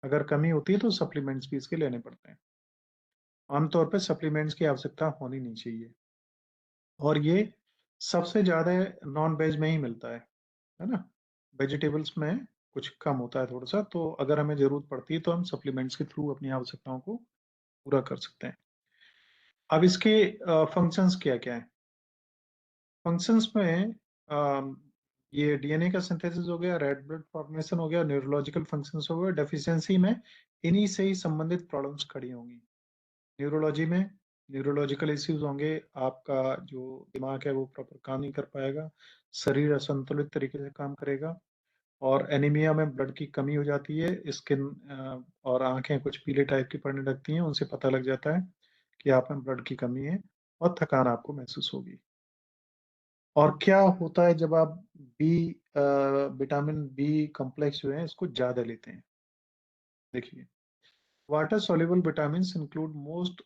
अगर कमी होती है तो सप्लीमेंट्स भी इसके लेने पड़ते हैं। आमतौर पर सप्लीमेंट्स की आवश्यकता होनी नहीं चाहिए, और ये सबसे ज्यादा नॉन वेज में ही मिलता है ना। वेजिटेबल्स में कुछ कम होता है थोड़ा सा, तो अगर हमें जरूरत पड़ती है तो हम सप्लीमेंट्स के थ्रू अपनी आवश्यकताओं को पूरा कर सकते हैं। अब इसके फंक्शंस क्या क्या है? फंक्शंस में ये डीएनए का सिंथेसिस हो गया, रेड ब्लड फॉर्मेशन हो गया, न्यूरोलॉजिकल फंक्शंस हो गए। डेफिशिएंसी में इन्हीं से ही संबंधित प्रॉब्लम्स खड़ी होंगी। न्यूरोलॉजी में न्यूरोलॉजिकल इश्यूज होंगे, आपका जो दिमाग है वो प्रॉपर काम नहीं कर पाएगा, शरीर असंतुलित तरीके से काम करेगा, और एनीमिया में ब्लड की कमी हो जाती है, स्किन और आंखें कुछ पीले टाइप की पड़ने लगती हैं, उनसे पता लग जाता है कि आप में ब्लड की कमी है, और थकान आपको महसूस होगी। और क्या होता है जब आप बी विटामिन बी कॉम्प्लेक्स जो है इसको ज्यादा लेते हैं? देखिए, water soluble vitamins include most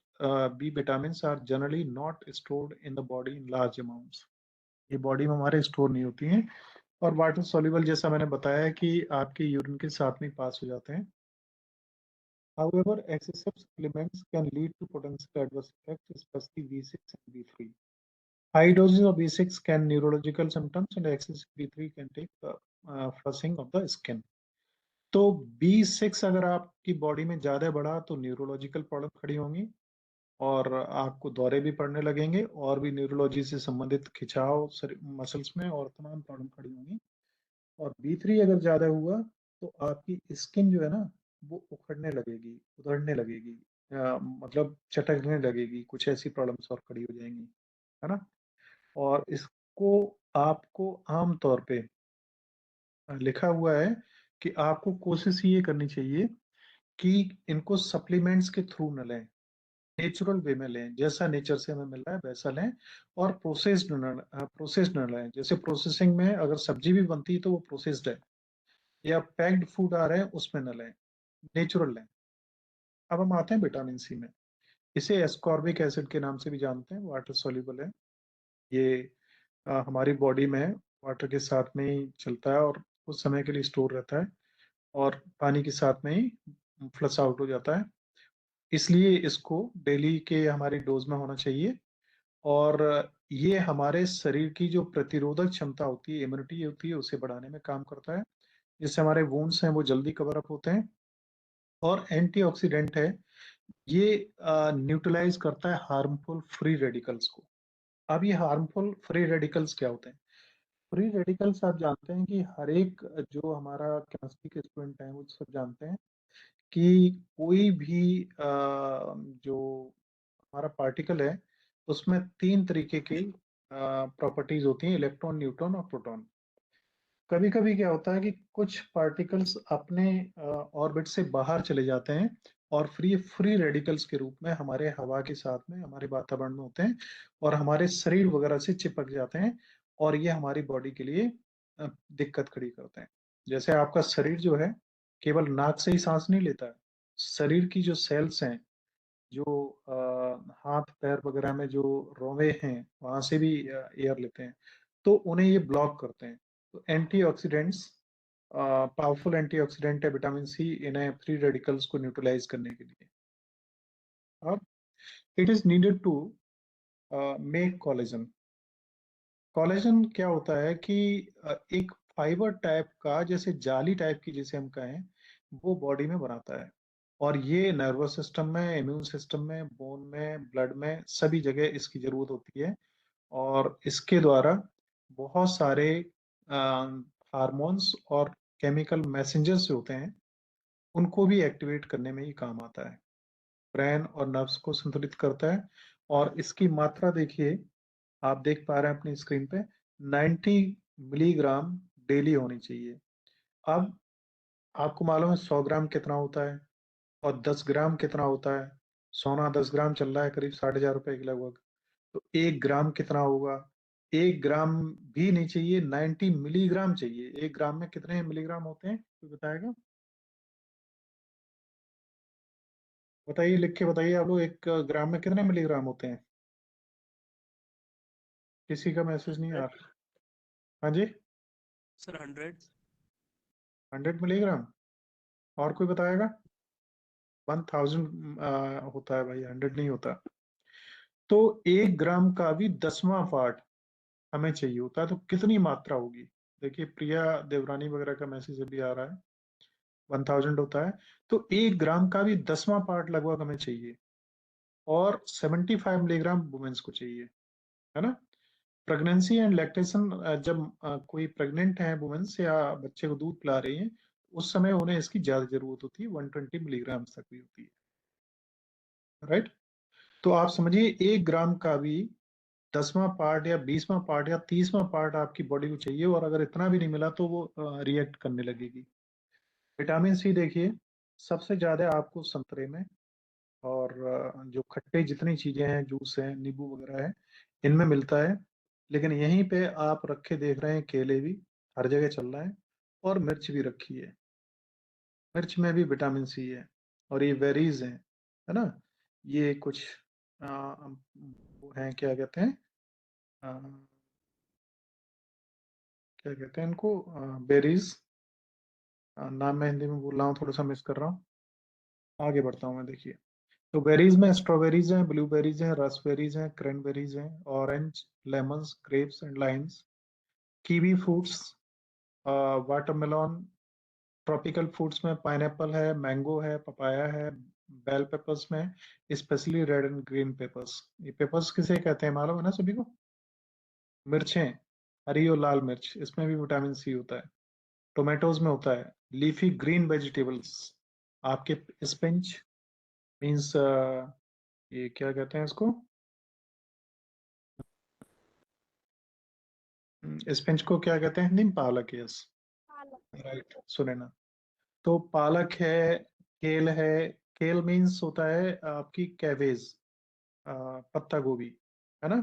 B vitamins are generally not stored in the body in large amounts. ये बॉडी में हमारे स्टोर नहीं होती हैं, और वाटर soluble जैसा मैंने बताया है कि आपके यूरिन के साथ में पास हो जाते हैं। However, excessive supplements can lead to potential adverse effects, especially B6 and B3. High doses of B6 can neurological symptoms, and excessive B3 can take flushing of the skin. तो B6 अगर आपकी body में ज्यादा बढ़ा तो neurological problem खड़ी होंगी, और आपको दौरे भी पड़ने लगेंगे, और भी न्यूरोलॉजी से संबंधित खिंचाव मसल्स में और तमाम प्रॉब्लम खड़ी होंगी। और B3 अगर ज्यादा हुआ तो आपकी स्किन जो है ना वो उखड़ने लगेगी, उधड़ने लगेगी, मतलब चटकने लगेगी, कुछ ऐसी प्रॉब्लम्स और खड़ी हो जाएंगी, है ना। और इसको आपको आमतौर पे लिखा हुआ है कि आपको कोशिश ये करनी चाहिए कि इनको सप्लीमेंट्स के थ्रू न लें, नेचुरल वे में लें, जैसा नेचर से हमें मिल रहा है वैसा लें। और प्रोसेस्ड न लें, जैसे प्रोसेसिंग में अगर सब्जी भी बनती है तो वो प्रोसेस्ड है, या पैक्ड फूड आ रहे हैं उसमें न लें, नेचुरल लें। अब हम आते हैं विटामिन सी में। इसे एस्कॉर्बिक एसिड के नाम से भी जानते हैं, वाटर सॉल्युबल है ये। हमारी बॉडी में वाटर के साथ में ही चलता है और कुछ समय के लिए स्टोर रहता है, और पानी के साथ में ही फ्लश आउट हो जाता है। इसलिए इसको डेली के हमारी डोज में होना चाहिए, और ये हमारे शरीर की जो प्रतिरोधक क्षमता होती है, इम्यूनिटी होती है, उसे बढ़ाने में काम करता है, जिससे हमारे वुंड्स हैं वो जल्दी कवर अप होते हैं। और एंटीऑक्सीडेंट है, ये न्यूट्रलाइज करता है हार्मफुल फ्री रेडिकल्स को। अब ये हार्मफुल फ्री रेडिकल्स क्या होते हैं? फ्री रेडिकल्स आप जानते हैं कि हर एक जो हमारा केमिस्ट्री के स्टूडेंट हैं वो सब जानते हैं कि कोई भी जो हमारा पार्टिकल है उसमें 3 तरीके की प्रॉपर्टीज होती हैं, इलेक्ट्रॉन, न्यूट्रॉन और प्रोटॉन। कभी कभी क्या होता है कि कुछ पार्टिकल्स अपने ऑर्बिट से बाहर चले जाते हैं और फ्री फ्री रेडिकल्स के रूप में हमारे हवा के साथ में हमारे वातावरण में होते हैं और हमारे शरीर वगैरह से चिपक जाते हैं और ये हमारी बॉडी के लिए दिक्कत खड़ी करते हैं। जैसे आपका शरीर जो है केवल नाक से ही सांस नहीं लेता है। शरीर की जो सेल्स हैं, जो हाथ पैर वगैरह में जो रोवे हैं, वहां से भी एयर लेते हैं, तो उन्हें ये ब्लॉक करते हैं। तो एंटीऑक्सीडेंट्स, पावरफुल एंटीऑक्सीडेंट है विटामिन सी, इन्हें फ्री रेडिकल्स को न्यूट्रलाइज करने के लिए। अब it is needed to make collagen. Collagen क्या होता है कि एक फाइबर टाइप का, जैसे जाली टाइप की जिसे हम कहें, वो बॉडी में बनाता है और ये नर्वस सिस्टम में, इम्यून सिस्टम में, बोन में, ब्लड में, सभी जगह इसकी जरूरत होती है। और इसके द्वारा बहुत सारे हार्मोन्स और केमिकल मैसेंजर्स होते हैं, उनको भी एक्टिवेट करने में ही काम आता है। ब्रेन और नर्व्स को संतुलित करता है। और इसकी मात्रा देखिए, आप देख पा रहे हैं अपनी स्क्रीन पे, 90 मिलीग्राम डेली होनी चाहिए। अब आपको मालूम है 100 ग्राम कितना होता है और 10 ग्राम कितना होता है। सोना 10 ग्राम चल रहा है करीब 60,000 रुपए के लगभग। तो 1 ग्राम कितना होगा? 1 ग्राम भी नहीं चाहिए, 90 मिलीग्राम चाहिए। 1 ग्राम में कितने मिलीग्राम होते हैं, कोई बताएगा? बताइए, लिख के बताइए आप लोग, 1 ग्राम में कितने मिलीग्राम होते हैं? किसी का मैसेज नहीं आ 100 रहा। हाँ जी। सर 100। 100 मिलीग्राम। और कोई बताएगा? 1000 होता है भाई, 100 नहीं होता। तो 1 ग्राम का भी 10वां पार्ट हमें चाहिए होता है, तो कितनी मात्रा होगी? देखिए, प्रिया देवरानी वगैरह का मैसेज अभी आ रहा है, 1000 होता है। तो 1 ग्राम का भी 10वां पार्ट लगभग हमें चाहिए। और 75 मिलीग्राम वुमेन्स को चाहिए, है ना? प्रेगनेंसी एंड लैक्टेशन, जब कोई प्रेग्नेंट है वुमेन्स या बच्चे को दूध पिला रही है, उस समय उन्हें इसकी ज्यादा जरूरत होती है, 120 मिलीग्राम तक भी होती है। राइट। तो आप समझिए 1 ग्राम का भी 10वां पार्ट या 20वां पार्ट या 30वां पार्ट आपकी बॉडी को चाहिए, और अगर इतना भी नहीं मिला तो वो रिएक्ट करने लगेगी। विटामिन सी देखिए, सबसे ज्यादा आपको संतरे में और जो खट्टे जितनी चीजें हैं, जूस है, नींबू वगैरह है, इनमें मिलता है। लेकिन यहीं पे आप रखे देख रहे हैं, केले भी हर जगह चल रहा है और मिर्च भी रखी है। मिर्च में भी विटामिन सी है। और ये बेरीज हैं, है ना? ये कुछ वो हैं, क्या कहते हैं, क्या कहते हैं इनको, बेरीज। नाम मैं हिंदी में बोल रहा हूँ, थोड़ा सा मिस कर रहा हूँ। आगे बढ़ता हूँ मैं, देखिए। तो बेरीज में स्ट्रॉबेरीज हैं, ब्लूबेरीज हैं, रास्पबेरीज हैं, क्रैनबेरीज हैं, orange, lemons, grapes and Lyme's, kiwi fruits, watermelon. Tropical fruits में पाइनएप्पल है, मैंगो है, पपाया है। बेल पेपर्स में specially red and green papers. ये पेपर्स किसे कहते हैं मालूम है ना सभी को? मिर्चें, हरी और लाल मिर्च, इसमें भी विटामिन सी होता है। टोमेटोज में होता है। लीफी ग्रीन वेजिटेबल्स, आपके स्पिंच मीन्स, ये क्या कहते हैं इसको, स्पिंच को क्या कहते हैं हिंदी में? पालक, यस। राइट, सुने ना। तो पालक है, केल है। केल मीन्स होता है आपकी कैबेज, पत्ता गोभी, है ना?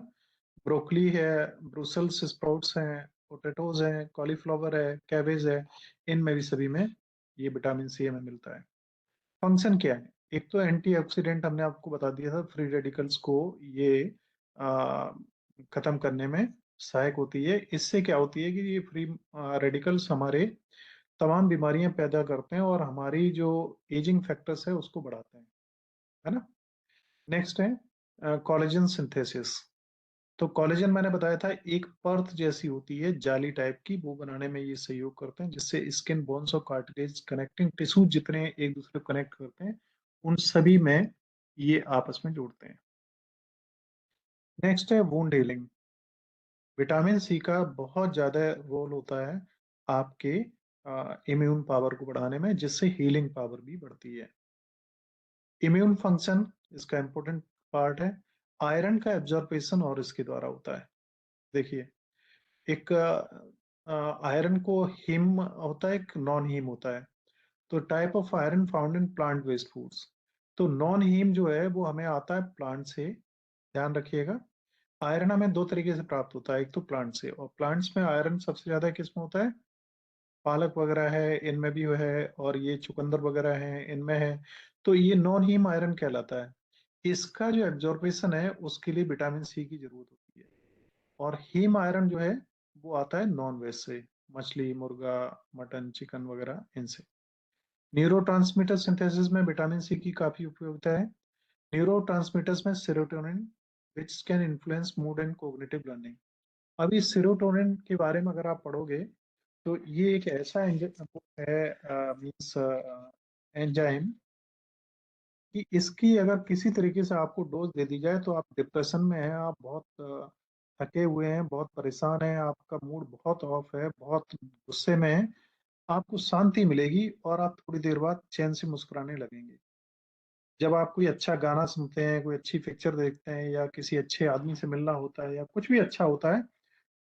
ब्रोकली है, ब्रुसेल्स स्प्राउट्स हैं, पोटैटोज हैं, कॉलीफ्लावर है, कैबेज है। इनमें भी सभी में ये विटामिन सी हमें मिलता है। फंक्शन क्या है? एक तो एंटीऑक्सीडेंट हमने आपको बता दिया था, फ्री रेडिकल्स को ये आ, खत्म करने में सहायक होती है। इससे क्या होती है कि ये फ्री रेडिकल्स हमारे तमाम बीमारियां पैदा करते हैं और हमारी जो एजिंग फैक्टर्स है उसको बढ़ाते हैं, है ना? नेक्स्ट है कोलेजन सिंथेसिस। तो कोलेजन मैंने बताया था एक परत जैसी होती है, जाली टाइप की, वो बनाने में ये सहयोग करते हैं, जिससे स्किन, बोन्स और कार्टिलेज, कनेक्टिंग टिश्यू जितने एक दूसरे को कनेक्ट करते हैं, उन सभी में ये आपस में जोड़ते हैं। नेक्स्ट है वुंड हीलिंग। विटामिन सी का बहुत ज्यादा रोल होता है आपके इम्यून पावर को बढ़ाने में, जिससे हीलिंग पावर भी बढ़ती है। इम्यून फंक्शन इसका इंपॉर्टेंट पार्ट है। आयरन का एब्जॉर्प्शन और इसके द्वारा होता है। देखिए, एक आयरन को हिम होता है, एक नॉन हिम होता है। तो type of iron found in plant based foods. तो नॉन हीम जो है वो हमें आता है प्लांट से। ध्यान रखिएगा, आयरन हमें दो तरीके से प्राप्त होता है, एक तो प्लांट से, और प्लांट्स में आयरन सबसे ज्यादा किसमें होता है? पालक वगैरह है इनमें भी है, और ये चुकंदर वगैरह है इनमें है। तो ये नॉन हीम आयरन कहलाता है। इसका जो एब्जॉर्प्शन है उसके लिए विटामिन सी की जरूरत होती है। और हीम आयरन जो है वो आता है नॉन वेज से, मछली, मुर्गा, मटन, चिकन वगैरह इनसे। न्यूरोट्रांसमीटर सिंथेसिस में विटामिन सी की काफी उपयोगिता है। न्यूरोट्रांसमीटर्स में serotonin which can influence mood and cognitive learning. अभी सेरोटोनिन के बारे में अगर आप पढ़ोगे तो ये एक ऐसा है, मीन्स एंजाइम, कि इसकी अगर किसी तरीके से आपको डोज दे दी जाए तो आप डिप्रेशन में हैं, आप बहुत थके हुए हैं, बहुत परेशान हैं, आपका मूड बहुत ऑफ है, बहुत गुस्से में है, आपको शांति मिलेगी और आप थोड़ी देर बाद चैन से मुस्कुराने लगेंगे। जब आप कोई अच्छा गाना सुनते हैं, कोई अच्छी पिक्चर देखते हैं, या किसी अच्छे आदमी से मिलना होता है, या कुछ भी अच्छा होता है,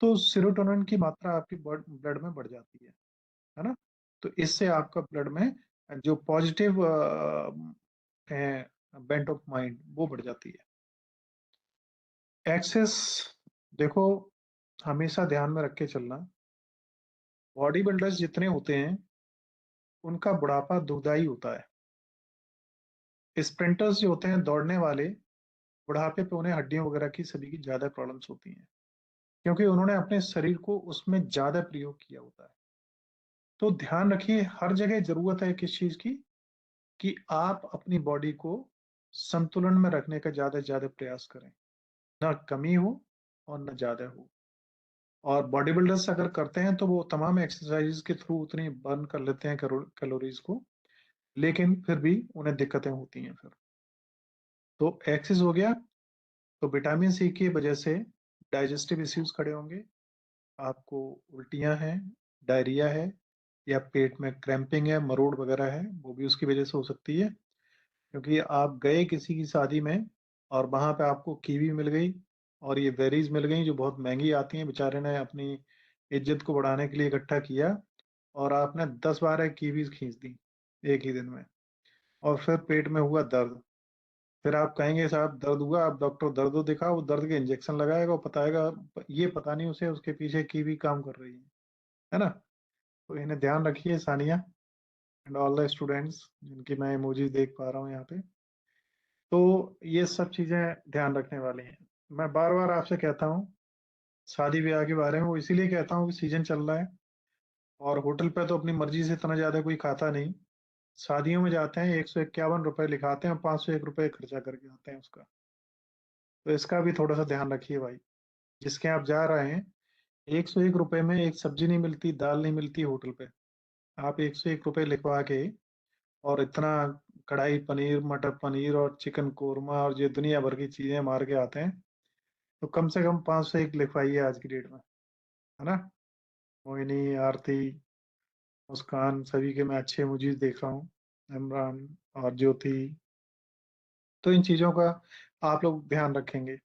तो सेरोटोनिन की मात्रा आपकी ब्लड में बढ़ जाती है ना? तो इससे आपका ब्लड में जो पॉजिटिव है बेंट ऑफ माइंड वो बढ़ जाती है। एक्सेस, देखो, हमेशा ध्यान में रख के चलना, बॉडी बिल्डर्स जितने होते हैं उनका बुढ़ापा दुखदाई होता है। स्प्रिंटर्स जो होते हैं, दौड़ने वाले, बुढ़ापे पे उन्हें हड्डियों वगैरह की सभी की ज्यादा प्रॉब्लम्स होती हैं, क्योंकि उन्होंने अपने शरीर को उसमें ज्यादा प्रयोग किया होता है। तो ध्यान रखिए, हर जगह जरूरत है किस चीज की, कि आप अपनी बॉडी को संतुलन में रखने का ज्यादा से ज्यादा प्रयास करें, ना कमी हो और ना ज्यादा हो। और बॉडी बिल्डर्स अगर करते हैं तो वो तमाम एक्सरसाइज के थ्रू उतनी बर्न कर लेते हैं कैलोरीज को, लेकिन फिर भी उन्हें दिक्कतें होती हैं फिर। तो एक्सेस हो गया, तो विटामिन सी की वजह से डाइजेस्टिव इश्यूज खड़े होंगे, आपको उल्टियां हैं, डायरिया है, या पेट में क्रैम्पिंग है, मरोड़ वगैरह है, वो भी उसकी वजह से हो सकती है। क्योंकि आप गए किसी की शादी में और वहां पे आपको कीवी मिल गई और ये बेरीज मिल गई जो बहुत महंगी आती हैं, बेचारे ने अपनी इज्जत को बढ़ाने के लिए इकट्ठा किया, और आपने 10-12 कीवीज खींच दी एक ही दिन में, और फिर पेट में हुआ दर्द। फिर आप कहेंगे साहब दर्द हुआ, आप डॉक्टर दर्द दिखाओ, वो दर्द के इंजेक्शन लगाएगा, वो बताएगा, ये पता नहीं उसे उसके पीछे कीवी काम कर रही है ना? तो इन्हें ध्यान रखिए Sania and all the students जिनकी मैं इमोजी देख पा रहा हूँ यहाँ पे। तो ये सब चीजें ध्यान रखने वाली हैं। मैं बार बार आपसे कहता हूँ शादी ब्याह के बारे में, वो इसीलिए कहता हूँ कि सीजन चल रहा है, और होटल पे तो अपनी मर्जी से इतना ज्यादा कोई खाता नहीं। शादियों में जाते हैं, 151 रुपए लिखाते हैं और 501 रुपए खर्चा करके आते हैं उसका। तो इसका भी थोड़ा सा ध्यान रखिए भाई, जिसके आप जा रहे हैं। 101 रुपए में एक सब्जी नहीं मिलती, दाल नहीं मिलती होटल पे। आप 101 रुपए लिखवा के और इतना कढ़ाई पनीर, मटर पनीर और चिकन कोरमा और ये दुनिया भर की चीजें मार के आते हैं। तो कम से कम 501 लिखवाइए आज की डेट में, है ना? मोहिनी, आरती, मुस्कान, सभी के मैं अच्छे इमोजीज देख रहा हूँ, इमरान और ज्योति। तो इन चीजों का आप लोग ध्यान रखेंगे।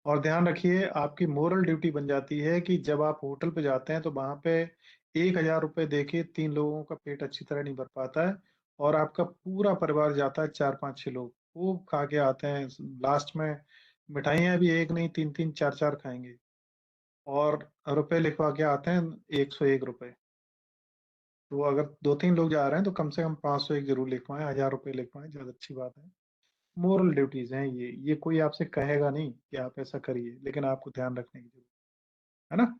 और ध्यान रखिए, आपकी मोरल ड्यूटी बन जाती है कि जब आप होटल पे जाते हैं तो वहां पे 1,000 रुपए दे के 3 लोगों का पेट अच्छी तरह नहीं भर पाता है, और आपका पूरा परिवार जाता है, 4-5-6 लोग खूब खा के आते हैं। लास्ट में मिठाइयाँ भी एक नहीं, 3-3 4-4 खाएंगे, और रुपए लिखवा के आते हैं 101 रुपए। तो अगर 2-3 लोग जा रहे हैं तो कम से कम 501 जरूर लिखवाएं, 1,000 रुपए लिखवाएं, ज्यादा अच्छी बात है। मोरल ड्यूटीज हैं ये कोई आपसे कहेगा नहीं कि आप ऐसा करिए, लेकिन आपको ध्यान रखने की जरूरत है ना?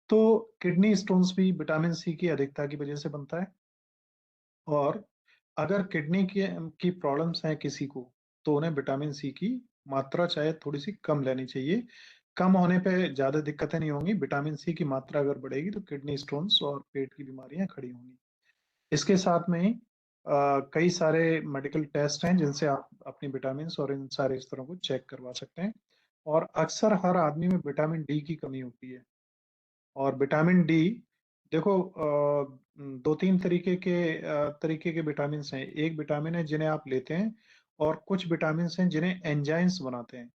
तो किडनी स्टोन्स भी विटामिन सी की अधिकता की वजह से बनता है। और अगर किडनी की प्रॉब्लम्स हैं किसी को, तो उन्हें विटामिन सी की मात्रा चाहे थोड़ी सी कम लेनी चाहिए। कम होने पे ज्यादा दिक्कतें नहीं होंगी, विटामिन सी की मात्रा अगर बढ़ेगी तो किडनी स्टोन्स और पेट की बीमारियां खड़ी होंगी। इसके साथ में ही कई सारे मेडिकल टेस्ट हैं जिनसे आप अपनी विटामिन और इन सारे स्तरों को चेक करवा सकते हैं। और अक्सर हर आदमी में विटामिन डी की कमी होती है। और विटामिन डी, देखो, 2-3 तरीके के विटामिन हैं। एक विटामिन है जिन्हें आप लेते हैं और कुछ विटामिन हैं जिन्हें एंजाइम्स बनाते हैं।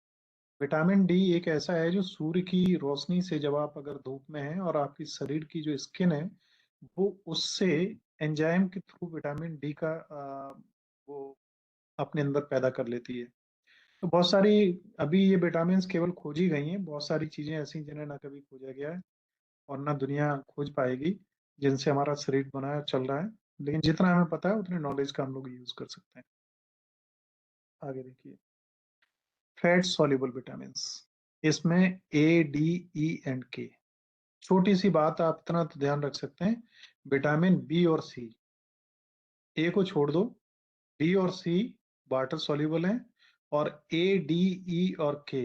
विटामिन डी एक ऐसा है जो सूर्य की रोशनी से, जब आप अगर धूप में हैं और आपकी शरीर की जो स्किन है वो उससे एंजाइम के थ्रू विटामिन डी का वो अपने अंदर पैदा कर लेती है। तो बहुत सारी अभी ये विटामिन केवल खोजी गई हैं, बहुत सारी चीजें ऐसी जिन्हें ना कभी खोजा गया है और ना दुनिया खोज पाएगी, जिनसे हमारा शरीर बना है, चल रहा है। लेकिन जितना हमें पता है उतने नॉलेज का हम लोग यूज कर सकते हैं। आगे देखिए, फैट सॉल्युबल विटामिन, इसमें ए, डी, ई एंड के। छोटी सी बात, आप इतना तो ध्यान रख सकते हैं, विटामिन बी और सी, ए को छोड़ दो, बी और सी वाटर सॉल्युबल हैं, और ए, डी, ई और के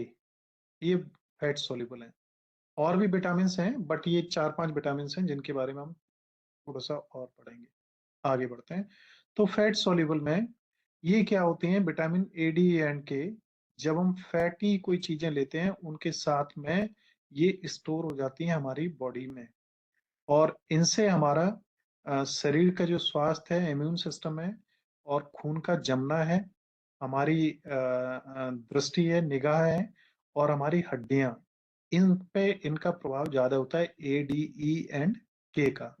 ये फैट सॉल्युबल हैं। और भी विटामिन हैं, बट ये 4-5 विटामिन हैं जिनके बारे में हम थोड़ा सा और पढ़ेंगे। आगे बढ़ते हैं। तो फैट सॉल्युबल में ये क्या होते हैं, विटामिन ए, डी एंड के। जब हम फैटी कोई चीजें लेते हैं उनके साथ में ये स्टोर हो जाती हैं हमारी बॉडी में, और इनसे हमारा शरीर का जो स्वास्थ्य है, इम्यून सिस्टम है, और खून का जमना है, हमारी दृष्टि है, निगाह है, और हमारी हड्डियां, इन पे इनका प्रभाव ज्यादा होता है, ए, डी, ई एंड के का।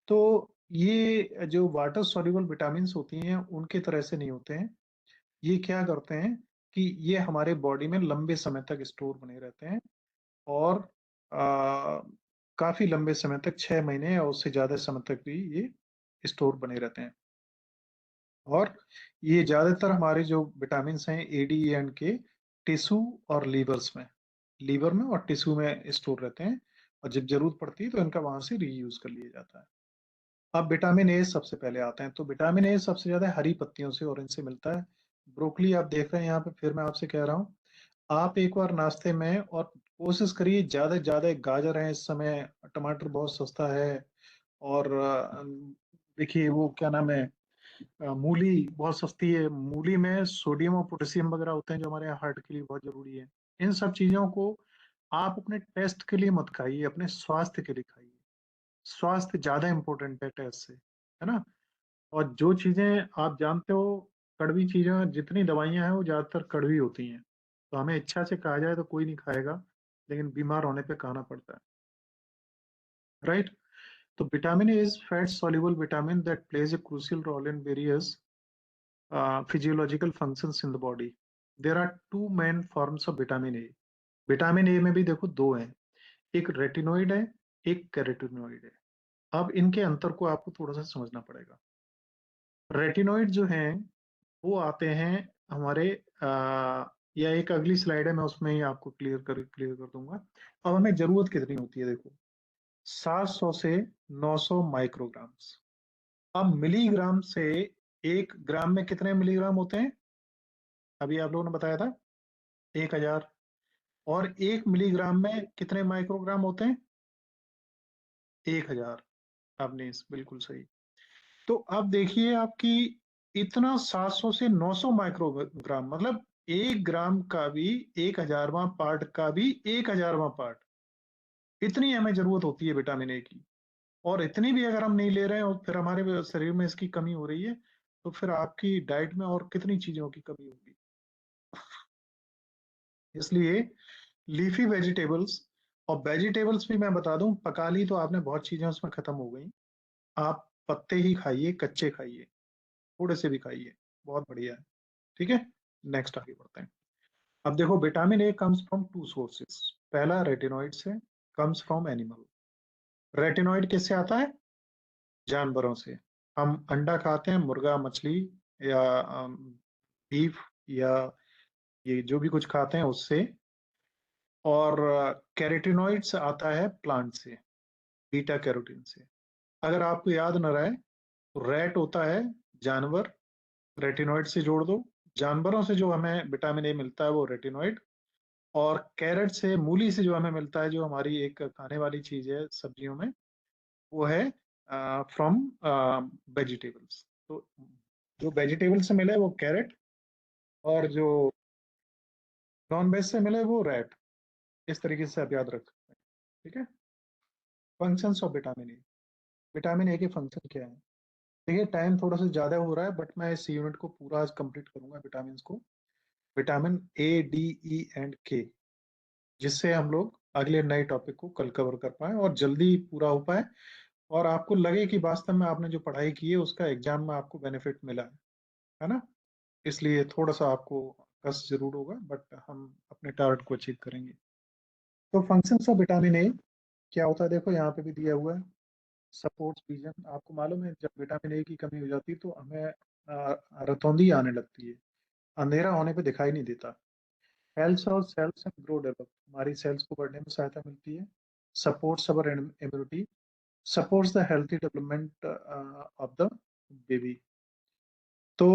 तो ये जो वाटर सॉल्युबल विटामिन होती हैं उनके तरह से नहीं होते हैं। ये क्या करते हैं कि ये हमारे बॉडी में लंबे समय तक स्टोर बने रहते हैं, और काफी लंबे समय तक, 6 महीने या उससे ज्यादा समय तक भी ये स्टोर बने रहते हैं। और ये ज्यादातर हमारे जो विटामिन हैं ए, डी एंड के, टिश्यू और लीवर्स में, लीवर में और टिश्यू में स्टोर रहते हैं, और जब जरूरत पड़ती है तो इनका वहां से रीयूज कर लिया जाता है। अब विटामिन ए सबसे पहले आते हैं। तो विटामिन ए सबसे ज्यादा हरी पत्तियों से और इनसे मिलता है। ब्रोकली आप देख रहे हैं यहाँ पे, फिर मैं आपसे कह रहा हूँ, आप एक बार नाश्ते में, और कोशिश करिए ज्यादा से ज्यादा, गाजर है इस समय, टमाटर बहुत सस्ता है, और देखिए वो क्या नाम है, मूली बहुत सस्ती है। मूली में सोडियम और पोटेशियम वगैरह होते हैं जो हमारे हार्ट के लिए बहुत जरूरी है। इन सब चीजों को आप अपने टेस्ट के लिए मत खाइए, अपने स्वास्थ्य के लिए खाइए। स्वास्थ्य ज्यादा इंपॉर्टेंट है टेस्ट से, है ना। और जो चीजें आप जानते हो, कड़वी चीजें, जितनी दवाइयां हैं वो ज्यादातर कड़वी होती हैं। तो हमें इच्छा से कहा जाए तो कोई नहीं खाएगा, लेकिन बीमार होने पे खाना पड़ता है, राइट। तो vitamin A is fat soluble vitamin that plays a crucial role in various physiological functions in the body. There are two main forms of vitamin A. Vitamin A में भी देखो दो हैं, एक रेटिनोइड है, एक कैरोटीनोइड है। अब इनके अंतर को आपको थोड़ा सा समझना पड़ेगा। रेटिनोइड जो हैं वो आते हैं हमारे, या एक अगली स्लाइड है, मैं उसमें ही आपको क्लियर कर दूंगा। अब हमें जरूरत कितनी होती है, देखो, 700 से 900 माइक्रोग्राम्स। अब मिलीग्राम से, 1 ग्राम में कितने मिलीग्राम होते हैं, अभी आप लोगों ने बताया था 1000। और 1 मिलीग्राम में कितने माइक्रोग्राम होते हैं, 1000। आपने बिल्कुल सही। तो अब देखिए आपकी, इतना 700 से 900 माइक्रोग्राम, मतलब 1 ग्राम का भी 1000वां पार्ट का भी 1000वां पार्ट, इतनी हमें जरूरत होती है विटामिन ए की। और इतनी भी अगर हम नहीं ले रहे हैं और फिर हमारे शरीर में इसकी कमी हो रही है, तो फिर आपकी डाइट में और कितनी चीजों की कमी होगी। इसलिए लीफी वेजिटेबल्स, और वेजिटेबल्स भी मैं बता दूं, पका ली तो आपने बहुत चीजें उसमें खत्म हो गई। आप पत्ते ही खाइए, कच्चे खाइए, थोड़े से भी खाइए, बहुत बढ़िया है। ठीक है, नेक्स्ट आगे बढ़ते हैं। अब देखो, vitamin A comes from to sources. पहला रेटिनॉइड से, कम्स फ्रॉम एनिमल। रेटिनॉइड किससे आता है, जानवरों से। हम अंडा खाते हैं, मुर्गा, मछली, या बीफ, या ये जो भी कुछ खाते हैं उससे। और कैरोटीनॉइड्स आता है प्लांट से, बीटा कैरोटीन से। अगर आपको याद न रहे तो रैट होता है जानवर, रेटिनॉइड से जोड़ दो। जानवरों से जो हमें विटामिन ए मिलता है वो रेटिनॉइड, और कैरेट से, मूली से जो हमें मिलता है, जो हमारी एक खाने वाली चीज है सब्जियों में, वो है फ्रॉम वेजिटेबल्स। तो जो वेजिटेबल से मिले वो कैरेट, और जो नॉन वेज से मिले वो रैट। इस तरीके से आप याद रख सकते हैं। ठीक है। Functions of vitamin A, vitamin A के फंक्शन क्या है। देखिए टाइम थोड़ा सा ज्यादा हो रहा है, बट मैं इस यूनिट को पूरा आज कंप्लीट करूंगा, विटामिन को, vitamin A, D, E and K, जिससे हम लोग अगले नए टॉपिक को कल कवर कर पाए और जल्दी पूरा हो पाए, और आपको लगे कि वास्तव में आपने जो पढ़ाई की है उसका एग्जाम में आपको बेनिफिट मिला है ना। इसलिए थोड़ा सा आपको कष्ट जरूर होगा, बट हम अपने टारगेट को अचीव करेंगे। तो फंक्शंस ऑफ विटामिन ए क्या होता है, देखो यहाँ पे भी दिया हुआ है। सपोर्ट्स विजन, आपको मालूम है जब विटामिन ए की कमी हो जाती है तो हमें रतौंधी आने लगती है, अंधेरा होने पे दिखाई नहीं देता। हेल्थ और सेल्स एंड ग्रो डेवलप, हमारी सेल्स को बढ़ने में सहायता मिलती है। Supports our immunity, supports the healthy development of the baby. तो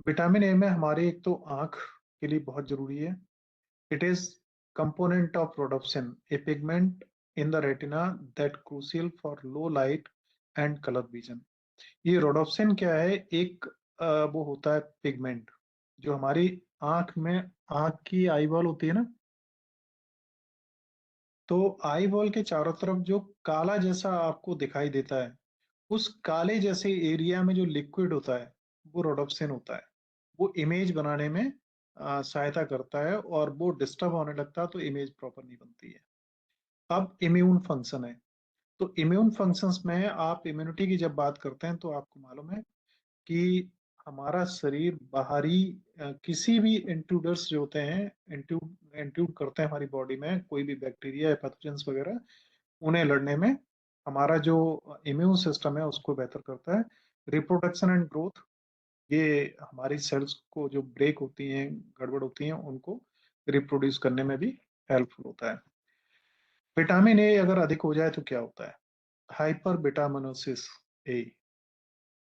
विटामिन ए में हमारे एक तो आंख के लिए बहुत जरूरी है। It is component of rhodopsin, A pigment in the retina that crucial for low light and colour vision. ये रोडोप्सिन क्या है, एक वो होता है पिगमेंट जो हमारी आंख में, आंख की आई बॉल होती है ना, तो आई बॉल के चारों तरफ जो काला जैसा आपको दिखाई देता है, उस काले जैसे एरिया में जो लिक्विड होता है वो रोडोप्सिन होता है। वो इमेज बनाने में सहायता करता है, और वो डिस्टर्ब होने लगता है तो इमेज प्रॉपर नहीं बनती है। अब इम्यून फंक्शन है, तो इम्यून फंक्शंस में आप इम्यूनिटी की जब बात करते हैं तो आपको मालूम है कि हमारा शरीर बाहरी किसी भी इंट्रूडर्स जो होते हैं, इंट्रूड करते हैं हमारी बॉडी में, कोई भी बैक्टीरिया या पैथोजेंस वगैरह, उन्हें लड़ने में हमारा जो इम्यून सिस्टम है उसको बेहतर करता है। रिप्रोडक्शन एंड ग्रोथ, ये हमारी सेल्स को जो ब्रेक होती हैं, गड़बड़ होती हैं, उनको रिप्रोड्यूस करने में भी हेल्पफुल होता है। विटामिन ए अगर अधिक हो जाए तो क्या होता है, हाइपर विटामिनोसिस ए।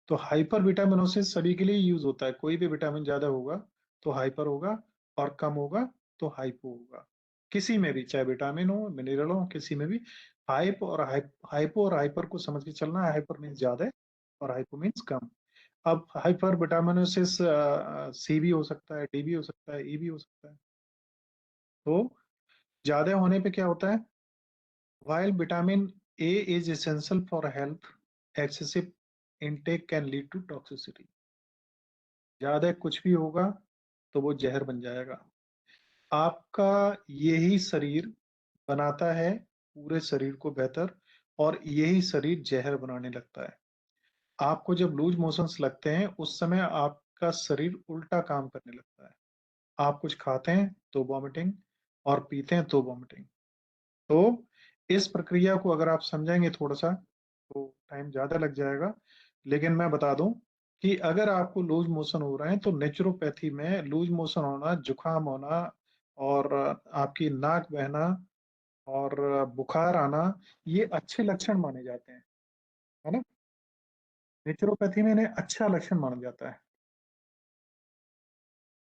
तो हाइपर विटामिनोसिस सभी के लिए यूज होता है, कोई भी विटामिन ज्यादा होगा तो हाइपर होगा, और कम होगा तो हाइपो होगा। किसी में भी, चाहे विटामिन हो मिनरल हो, किसी में भी हाइपो और हाइपर को समझ के चलना है। हाइपर मीन्स ज्यादा है और हाइपो मीन्स कम। अब हाइपर विटामिनोसिस सी भी हो सकता है, डी भी हो सकता है, ई भी हो सकता है। तो ज्यादा होने पे क्या होता है, while vitamin A is essential for health, excessive intake can lead to toxicity। ज्यादा कुछ भी होगा तो वो जहर बन जाएगा। आपका यही शरीर बनाता है पूरे शरीर को बेहतर, और यही शरीर जहर बनाने लगता है। आपको जब लूज मोशंस लगते हैं उस समय आपका शरीर उल्टा काम करने लगता है। आप कुछ खाते हैं तो वॉमिटिंग, और पीते हैं तो वॉमिटिंग। तो इस प्रक्रिया को अगर आप समझेंगे थोड़ा सा तो टाइम ज्यादा लग जाएगा, लेकिन मैं बता दूं कि अगर आपको लूज मोशन हो रहे हैं तो नेचुरोपैथी में लूज मोशन होना, जुकाम होना, और आपकी नाक बहना, और बुखार आना, ये अच्छे लक्षण माने जाते हैं, है ना। नेचुरोपैथी में इन्हें अच्छा लक्षण माना जाता है।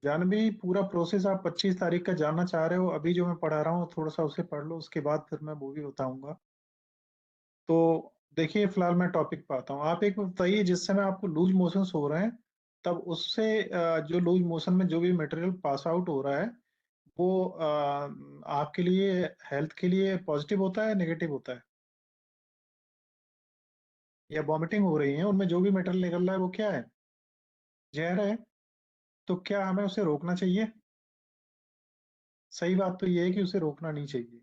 जानवी, पूरा प्रोसेस आप 25 तारीख का जानना चाह रहे हो, अभी जो मैं पढ़ा रहा हूँ थोड़ा सा उसे पढ़ लो, उसके बाद फिर मैं वो भी बताऊंगा। तो देखिए फिलहाल मैं टॉपिक पे आता हूँ। आप एक बताइए, जिस समय आपको लूज मोशंस हो रहे हैं तब उससे जो लूज मोशन में जो भी मटेरियल पास आउट हो रहा है वो आपके लिए, हेल्थ के लिए पॉजिटिव होता है नेगेटिव होता है, या वॉमिटिंग हो रही है उनमें जो भी मटेरियल निकल रहा है वो क्या है, जहर है। तो क्या हमें उसे रोकना चाहिए? सही बात तो ये है कि उसे रोकना नहीं चाहिए।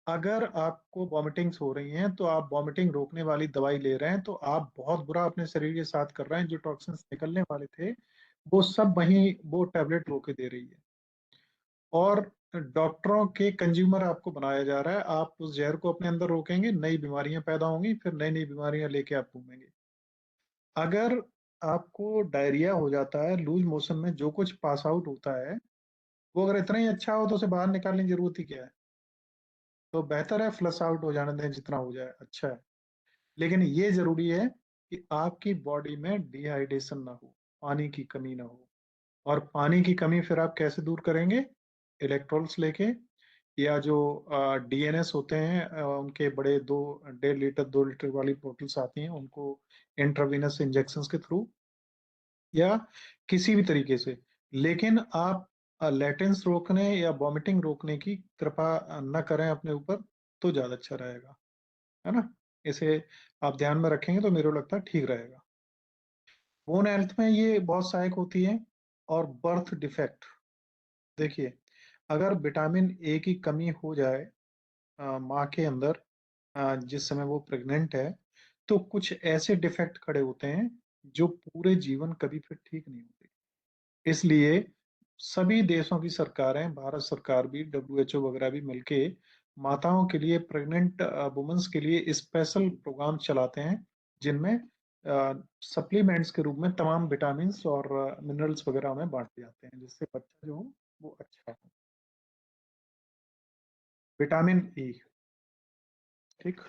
अगर आपको वॉमिटिंग्स हो रही हैं तो आप वॉमिटिंग रोकने वाली दवाई ले रहे हैं तो आप बहुत बुरा अपने शरीर के साथ कर रहे हैं। जो टॉक्सिन्स निकलने वाले थे वो सब वहीं वो टैबलेट रोके दे रही है, और डॉक्टरों के कंज्यूमर आपको बनाया जा रहा है। आप उस जहर को अपने अंदर रोकेंगे, नई बीमारियां पैदा होंगी, फिर नई नई बीमारियां लेके आप घूमेंगे। अगर आपको डायरिया हो जाता है, लूज मोशन में जो कुछ पास आउट होता है वो अगर इतना ही अच्छा हो तो उसे बाहर निकालने की जरूरत ही क्या है। तो बेहतर है फ्लश आउट हो जाने दें, जितना हो जाए अच्छा है। लेकिन ये जरूरी है कि आपकी बॉडी में डिहाइड्रेशन ना हो, पानी की कमी ना हो। और पानी की कमी फिर आप कैसे दूर करेंगे, इलेक्ट्रोल्स लेके, या जो डीएनएस होते हैं उनके बड़े 2.5 लीटर 2 लीटर वाली बोतल्स आती हैं, उनको इंट्रावेनस इंजेक्शन के थ्रू या किसी भी तरीके से। लेकिन आप लेटेंस रोकने या वॉमिटिंग रोकने की कृपा न करें अपने ऊपर, तो ज्यादा अच्छा रहेगा, है ना। इसे आप ध्यान में रखेंगे तो मेरे को लगता है ठीक रहेगा। बोन हेल्थ में ये बहुत सहायक होती है। और बर्थ डिफेक्ट, देखिए, अगर विटामिन ए की कमी हो जाए माँ के अंदर जिस समय वो प्रेग्नेंट है, तो कुछ ऐसे डिफेक्ट खड़े होते हैं जो पूरे जीवन कभी फिर ठीक नहीं होते। इसलिए सभी देशों की सरकारें, भारत सरकार भी, डब्ल्यूएचओ वगैरह भी मिलके माताओं के लिए, प्रेग्नेंट वुमेन्स के लिए स्पेशल प्रोग्राम चलाते हैं, जिनमें सप्लीमेंट्स के रूप में तमाम विटामिन और मिनरल्स वगैरह उन्हें बांटे जाते हैं, जिससे बच्चा जो हो वो अच्छा हो। विटामिन ई, ठीक।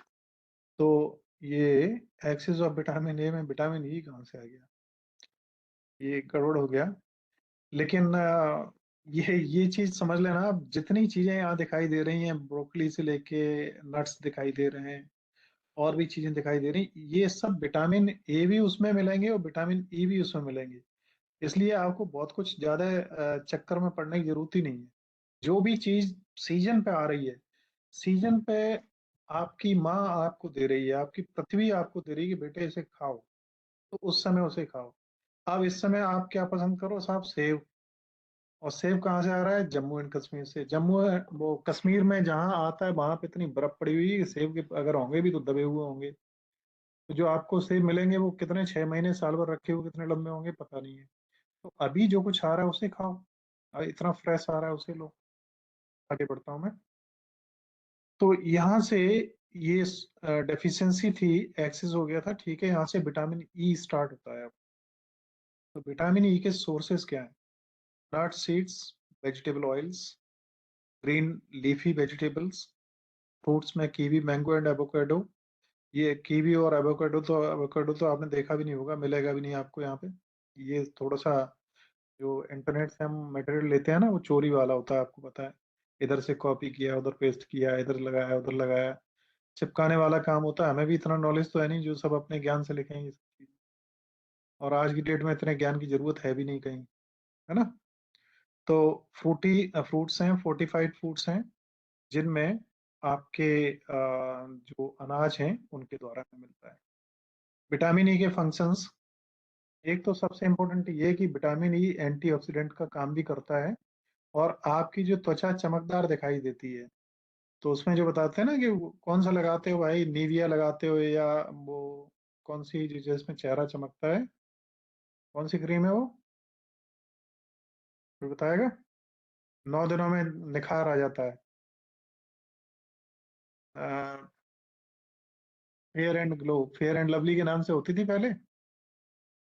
तो ये एक्सेस ऑफ विटामिन ए में विटामिन ई कहाँ से आ गया, ये गड़बड़ हो गया। लेकिन ये चीज समझ लेना, आप जितनी चीजें यहाँ दिखाई दे रही हैं, ब्रोकली से लेके नट्स दिखाई दे रहे हैं, और भी चीजें दिखाई दे रही, ये सब विटामिन ए भी उसमें मिलेंगे और विटामिन ई भी उसमें मिलेंगे। इसलिए आपको बहुत कुछ ज्यादा चक्कर में पड़ने की जरूरत ही नहीं है। जो भी चीज सीजन पे आ रही है, सीजन पे आपकी माँ आपको दे रही है, आपकी पृथ्वी आपको दे रही है कि बेटे इसे खाओ, तो उस समय उसे खाओ। अब इस समय आप क्या पसंद करो साहब, सेब। और सेब कहाँ से आ रहा है? जम्मू एंड कश्मीर से। जम्मू वो कश्मीर में जहाँ आता है वहां पे इतनी बर्फ पड़ी हुई है कि सेब के अगर होंगे भी तो दबे हुए होंगे। तो जो आपको सेब मिलेंगे वो कितने 6 महीने साल भर रखे हुए कितने लंबे होंगे पता नहीं है। तो अभी जो कुछ आ रहा है उसे खाओ, इतना फ्रेश आ रहा है उसे लो। आगे बढ़ता हूँ मैं। तो यहाँ से ये डेफिशिएंसी थी, एक्सेस हो गया था, ठीक है। यहाँ से विटामिन ई स्टार्ट होता है अब। तो विटामिन ई के सोर्सेज क्या है? Nut seeds, vegetable oils, green leafy vegetables, fruits में कीवी, मैंगो एंड एवोकाडो। ये कीवी और एवोकाडो तो आपने देखा भी नहीं होगा, मिलेगा भी नहीं आपको यहाँ पे। ये थोड़ा सा, जो इंटरनेट से हम मटेरियल लेते हैं ना, वो चोरी वाला होता है, आपको पता है। इधर से कॉपी किया, उधर पेस्ट किया, इधर लगाया, उधर लगाया, चिपकाने वाला काम होता है। हमें भी इतना नॉलेज तो है नहीं जो सब अपने ज्ञान से लिखेंगे सब चीज़। और आज की डेट में इतने ज्ञान की जरूरत है भी नहीं कहीं, है ना। तो फ्रूट्स हैं, फोर्टिफाइड फ्रूट्स हैं, जिनमें आपके जो अनाज हैं उनके द्वारा हमें मिलता है। विटामिन ई के फंक्शंस, एक तो सबसे इम्पोर्टेंट ये है कि विटामिन ई एंटीऑक्सीडेंट का काम भी करता है, और आपकी जो त्वचा चमकदार दिखाई देती है। तो उसमें जो बताते हैं ना कि कौन सा लगाते हो भाई, निविया लगाते हो या वो कौन सी जिसमें चेहरा चमकता है, कौन सी क्रीम है वो, कोई बताएगा? 9 दिनों में निखार आ जाता है। Fair and glow, fair and lovely के नाम से होती थी पहले।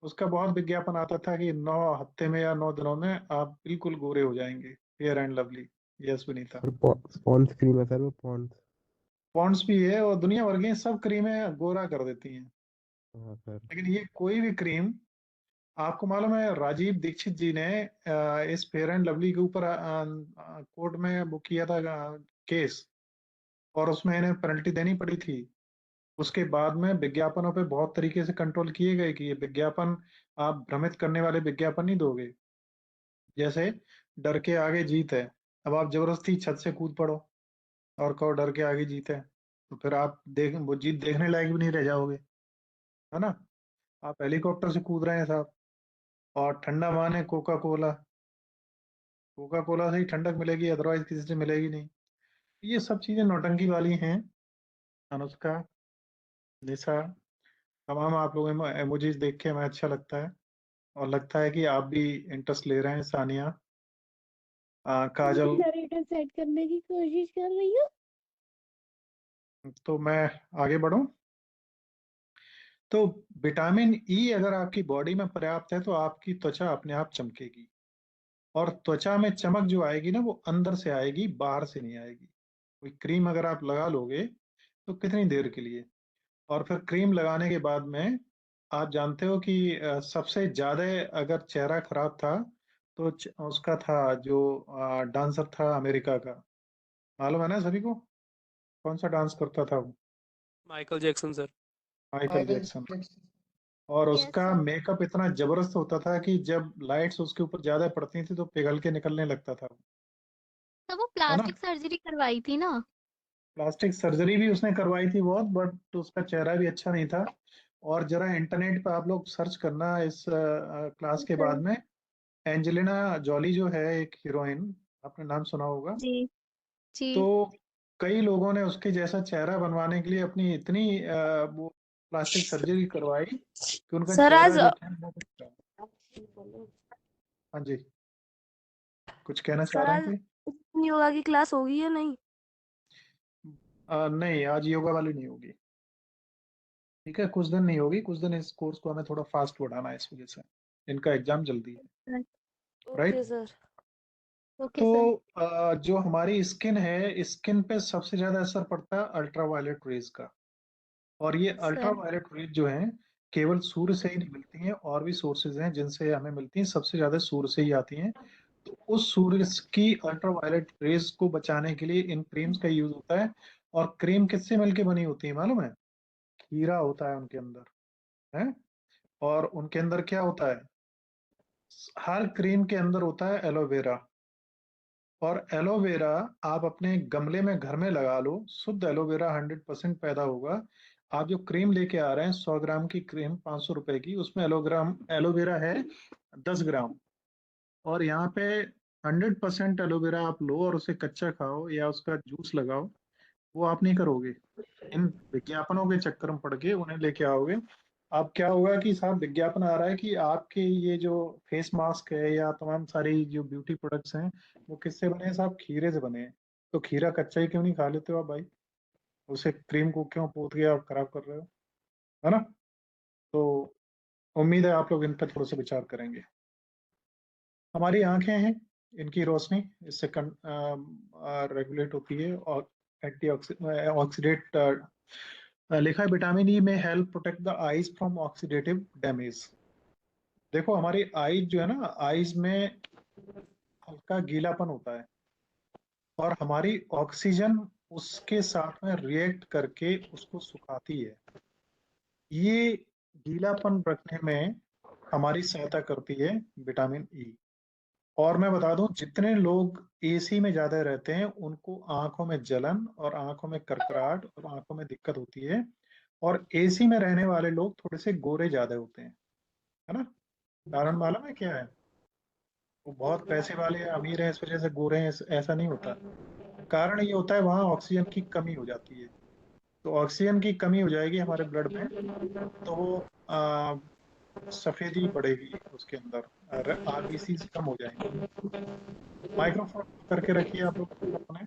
उसका बहुत विज्ञापन आता था कि 9 हफ्ते में या 9 दिनों में आप बिल्कुल गोरे हो जाएंगे, Fair and Lovely. Yes Vineeta. Sir Pond's cream है सर, वो पॉन्ड्स। पॉन्ड्स भी है, और दुनिया भर की सब क्रीमें गोरा कर देती हैं। हाँ सर। लेकिन ये कोई भी क्रीम, आपको मालूम है राजीव दीक्षित जी ने इस फेयर एंड लवली के ऊपर कोर्ट में वो किया था केस, और उसमें इन्हें पेनल्टी देनी पड़ी थी। उसके बाद में विज्ञापनों पे बहुत तरीके से कंट्रोल किए गए कि ये विज्ञापन, आप भ्रमित करने वाले विज्ञापन नहीं दोगे। जैसे डर के आगे जीत है, अब आप जबरदस्ती छत से कूद पड़ो और कहो डर के आगे जीत है, तो फिर आप देख वो जीत देखने लायक भी नहीं रह जाओगे, है ना। आप हेलीकॉप्टर से कूद रहे हैं साहब, और ठंडा मान है कोका कोला, कोका कोला से ही ठंडक मिलेगी, अदरवाइज किसी से मिलेगी नहीं। ये सब चीजें नौटंकी वाली हैं। अनुष्का, निशा, तमाम आप लोग इमोजीज देख के हमें अच्छा लगता है, और लगता है कि आप भी इंटरेस्ट ले रहे हैं। सानिया, मैं काजल। नरेटर सेट करने की कोशिश कर रही हूँ। तो मैं आगे बढ़ूं। तो विटामिन ई अगर आपकी बॉडी में पर्याप्त है तो आपकी त्वचा अपने आप चमकेगी। और त्वचा में चमक जो आएगी ना, वो अंदर से आएगी, बाहर से नहीं आएगी। कोई क्रीम अगर आप लगा लोगे तो कितनी देर के लिए, और फिर क्रीम लगाने के बाद में आप जानते हो कि सबसे ज्यादा अगर चेहरा खराब था तो उसका था जो डांसर था अमेरिका का, मालूम है ना सभी को, कौन सा डांस करता था वो? Michael Jackson sir. Michael Jackson. और यस उसका सर। मेकअप इतना जबरदस्त होता था कि जब लाइट्स उसके ऊपर ज्यादा पड़ती थी तो पिघल के निकलने लगता था, तो वो है ना। प्लास्टिक सर्जरी करवाई थी ना। प्लास्टिक सर्जरी भी उसने करवाई थी बहुत, बट उसका चेहरा भी अच्छा नहीं था। और जरा इंटरनेट पे आप लोग सर्च करना इस क्लास के बाद में, एंजेलिना जॉली जो है एक हीरोइन, आपने नाम सुना होगा। जी जी तो कई लोगों ने उसके जैसा चेहरा बनवाने के लिए अपनी इतनी वो प्लास्टिक सर्जरी करवाई कि उनका सर चेहरा आज जो था बहुत अच्छा है। हाँ जी, कुछ कहना चाह सर रहे आज थे? योगा की क्लास होगी या नहीं? नहीं, आज योगा वाली नहीं होगी। ठीक है, कुछ दिन नहीं होगी, कुछ दिन इस कोर्स को हमें थोड़ा फास्ट बढ़ाना है, इस वजह से इनका एग्जाम जल्दी है। Okay right. Sir. Okay sir. तो जो हमारी स्किन है, स्किन पे सबसे ज्यादा असर पड़ता है अल्ट्रावायलेट रेज का। और ये सर अल्ट्रावायलेट रेज जो है केवल सूर्य से ही नहीं मिलती हैं, और भी सोर्सेज हैं जिनसे हमें मिलती हैं, सबसे ज्यादा सूर्य से ही आती हैं। तो उस सूर्य की अल्ट्रावायलेट रेज को बचाने के लिए इन क्रीम्स का यूज होता है। और क्रीम किससे मिलके बनी होती है मालूम है? हीरा होता है उनके अंदर, है। और उनके अंदर क्या होता है? हर क्रीम के अंदर होता है एलोवेरा। और एलोवेरा आप अपने गमले में घर में लगा लो, शुद्ध एलोवेरा 100% पैदा होगा। आप जो क्रीम लेके आ रहे हैं 100 ग्राम की क्रीम 500 रुपए की, उसमें एलोवेरा है 10 ग्राम। और यहाँ पे 100% एलोवेरा आप लो और उसे कच्चा खाओ या उसका जूस लगाओ, वो आप नहीं करोगे। इन विज्ञापनों के चक्कर में पड़ के उन्हें लेके आओगे। अब क्या होगा कि साहब विज्ञापन आ रहा है कि आपके ये जो फेस मास्क है या तमाम सारी जो ब्यूटी प्रोडक्ट्स हैं वो किससे बने हैं साहब? खीरे से बने हैं। तो खीरा कच्चा ही क्यों नहीं खा लेते हो आप भाई? उसे क्रीम को क्यों पोत के आप खराब कर रहे हो? है ना? तो उम्मीद है आप लोग इन पर थोड़ा सा विचार करेंगे। हमारी आंखें हैं, इनकी रोशनी इससे रेगुलेट होती है। और एंटी ऑक्सीडेट लिखा है विटामिन ई में help protect the eyes from oxidative damage. देखो हमारी आईज जो है ना, आईज में हल्का गीलापन होता है, और हमारी ऑक्सीजन उसके साथ में रिएक्ट करके उसको सुखाती है। ये गीलापन रखने में हमारी सहायता करती है विटामिन ई। और मैं बता दूं, जितने लोग एसी में ज्यादा रहते हैं उनको आंखों में जलन और आंखों में करकराहट और आंखों में दिक्कत होती है। और एसी में रहने वाले लोग थोड़े से गोरे ज्यादा होते हैं, है ना? कारण मालूम है क्या है? वो बहुत पैसे वाले हैं, अमीर हैं, इस वजह से गोरे हैं, ऐसा नहीं होता। कारण ये होता है वहाँ ऑक्सीजन की कमी हो जाती है। तो ऑक्सीजन की कमी हो जाएगी हमारे ब्लड में, तो वो सफेदी बढ़ेगी उसके अंदर, आरबीसी कम हो जाएंगे। माइक्रोफोन करके रखिए आप लोग अपने।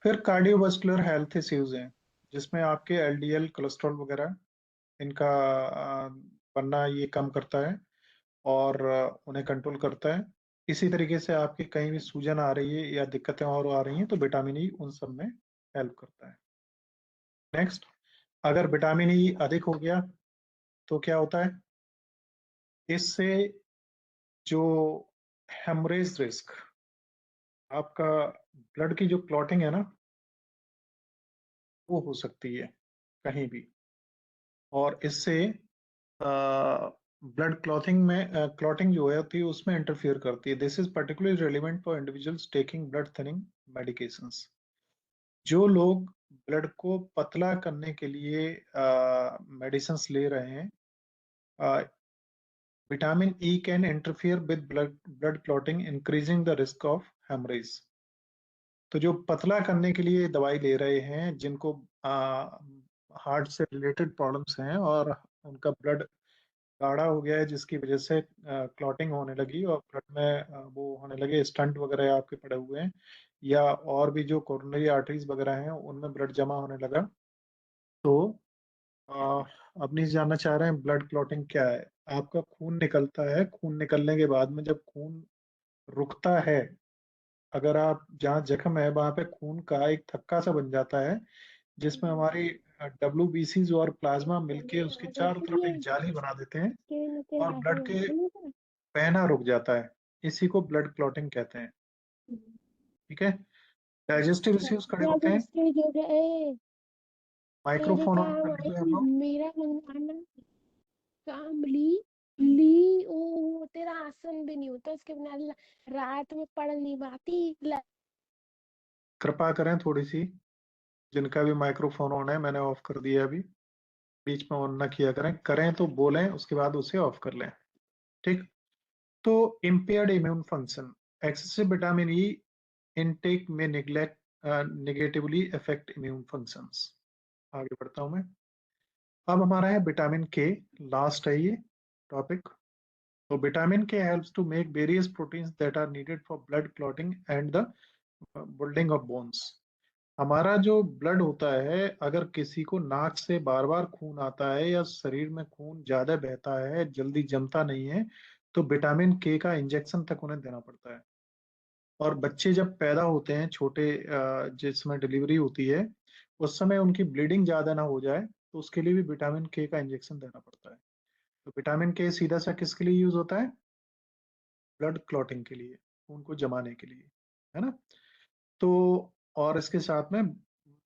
फिर कार्डियोवास्कुलर हेल्थ इश्यूज हैं, जिसमें आपके एलडीएल कोलेस्ट्रॉल वगैरह इनका अ, बनना ये कम करता है और उन्हें कंट्रोल करता है। इसी तरीके से आपकी कहीं भी सूजन आ रही है या दिक्कतें और आ रही हैं तो विटामिन ई उन सब में हेल्प करता है। नेक्स्ट, अगर विटामिन ई अधिक हो गया तो क्या होता है? इससे जो हेमरेज रिस्क, आपका ब्लड की जो क्लॉटिंग है ना, वो हो सकती है कहीं भी। और इससे ब्लड क्लॉटिंग जो है होती है उसमें इंटरफियर करती है। This is particularly relevant for individuals taking blood thinning medications. जो लोग ब्लड को पतला करने के लिए मेडिसिन ले रहे हैं, vitamin E can interfere with blood clotting increasing the risk of haemorrhage. तो जो पतला करने के लिए दवाई ले रहे हैं, जिनको हार्ट से रिलेटेड प्रॉब्लम्स हैं और उनका ब्लड गाढ़ा हो गया है जिसकी वजह से क्लॉटिंग होने लगी और ब्लड में वो होने लगे, स्टंट वगैरह आपके पड़े हुए हैं, या और भी जो कोरोनरी आर्टरीज वगैरह हैं उनमें ब्लड जमा होने लगा। तो आ, अब नहीं जानना चाह रहे हैं ब्लड क्लॉटिंग क्या है? आपका खून निकलता है, खून निकलने के बाद में जब खून रुकता है, अगर आप जहाँ जख्म है वहां पे खून का एक थक्का सा बन जाता है, जिसमें हमारी डब्ल्यूबीसीज और प्लाज्मा मिलके उसके चारों तरफ एक जाली बना देते हैं और ब्लड के बहना रुक जाता है। इसी को ब्लड क्लॉटिंग कहते हैं। ठीक है। डाइजेस्टिव इश्यूज खड़े होते हैं। तेरे माइक्रोफोन ऑन काम कर लीजिए आप आई लोग। मेरा मंगवाना काम ली ली ओ तेरा आसन भी नहीं होता उसके बिना रात में पढ़ नहीं पाती कृपा करें थोड़ी सी, जिनका भी माइक्रोफोन ऑन है मैंने ऑफ कर दिया अभी। बीच में ऑन ना किया करें, करें तो बोलें, उसके बाद उसे ऑफ कर लें। ठीक। तो impaired immune function, excessive vitamin E intake में नेगेटिवली अफेक्ट इम्यून फंक्शंस। आगे बढ़ता हूं मैं। अब हमारा है विटामिन के, लास्ट है ये टॉपिक। तो vitamin K helps to make various proteins that are needed for blood clotting and the building of bones. हमारा जो ब्लड होता है, अगर किसी को नाक से बार बार खून आता है या शरीर में खून ज्यादा बहता है, जल्दी जमता नहीं है, तो विटामिन के का इंजेक्शन तक उन्हें देना पड़ता है। और बच्चे जब पैदा होते हैं छोटे, जिसमें डिलीवरी होती है, उस समय उनकी ब्लीडिंग ज्यादा ना हो जाए, तो उसके लिए भी विटामिन के का इंजेक्शन देना पड़ता है। तो विटामिन के सीधा सा किसके लिए यूज होता है? ब्लड क्लॉटिंग के लिए, खून को जमाने के लिए, है ना। तो और इसके साथ में